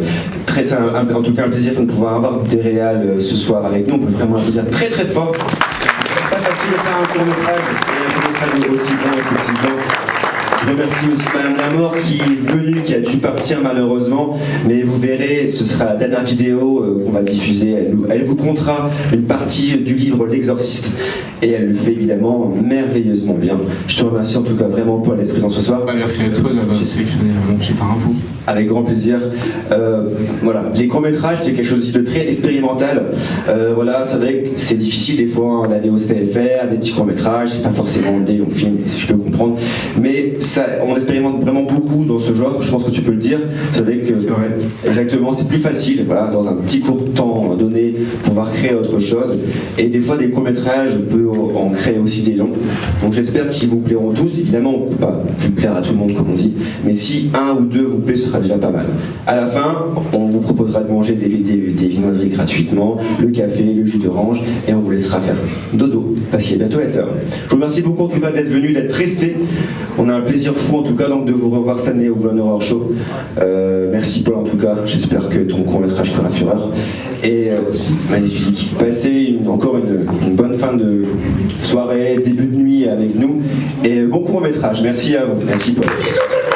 En tout cas, un plaisir de pouvoir avoir des réals ce soir avec nous. On peut vraiment applaudir très très fort. C'est pas facile de faire un court-métrage, et un court-métrage aussi bon, effectivement. Je remercie aussi Madame Lamort qui est venue, qui a dû partir malheureusement, mais vous verrez, ce sera la dernière vidéo qu'on va diffuser. Elle vous comptera une partie du livre L'Exorciste et elle le fait évidemment merveilleusement bien. Je te remercie en tout cas vraiment Paul d'être présent ce soir. Merci à toi d'avoir sélectionné mon petit par vous. Avec grand plaisir. Voilà, les courts-métrages c'est quelque chose aussi de très expérimental. Voilà, c'est vrai que c'est difficile des fois, la VOCFR, des petits courts-métrages, c'est pas forcément des longs films, si je peux comprendre, mais on expérimente vraiment beaucoup dans ce genre, je pense que tu peux le dire. C'est vrai que exactement, c'est plus facile, voilà, dans un petit court temps donné, pouvoir créer autre chose. Et des fois, des courts-métrages, on peut en créer aussi des longs. Donc j'espère qu'ils vous plairont tous. Évidemment, on ne peut pas plaire à tout le monde, comme on dit, mais si un ou deux vous plaît, ce sera déjà pas mal. À la fin, on vous proposera de manger des viennoiseries gratuitement, le café, le jus d'orange, et on vous laissera faire dodo, parce qu'il est bientôt 11h. Je vous remercie beaucoup en tout cas d'être venu, d'être resté. On a un plaisir fou en tout cas donc de vous revoir cette année au Blonde Horror Show. Merci Paul en tout cas, j'espère que ton court-métrage fera fureur. Et magnifique. Passez encore une bonne fin de soirée, début de nuit avec nous. Et bon court-métrage, merci à vous, merci Paul. Bisous tout le monde.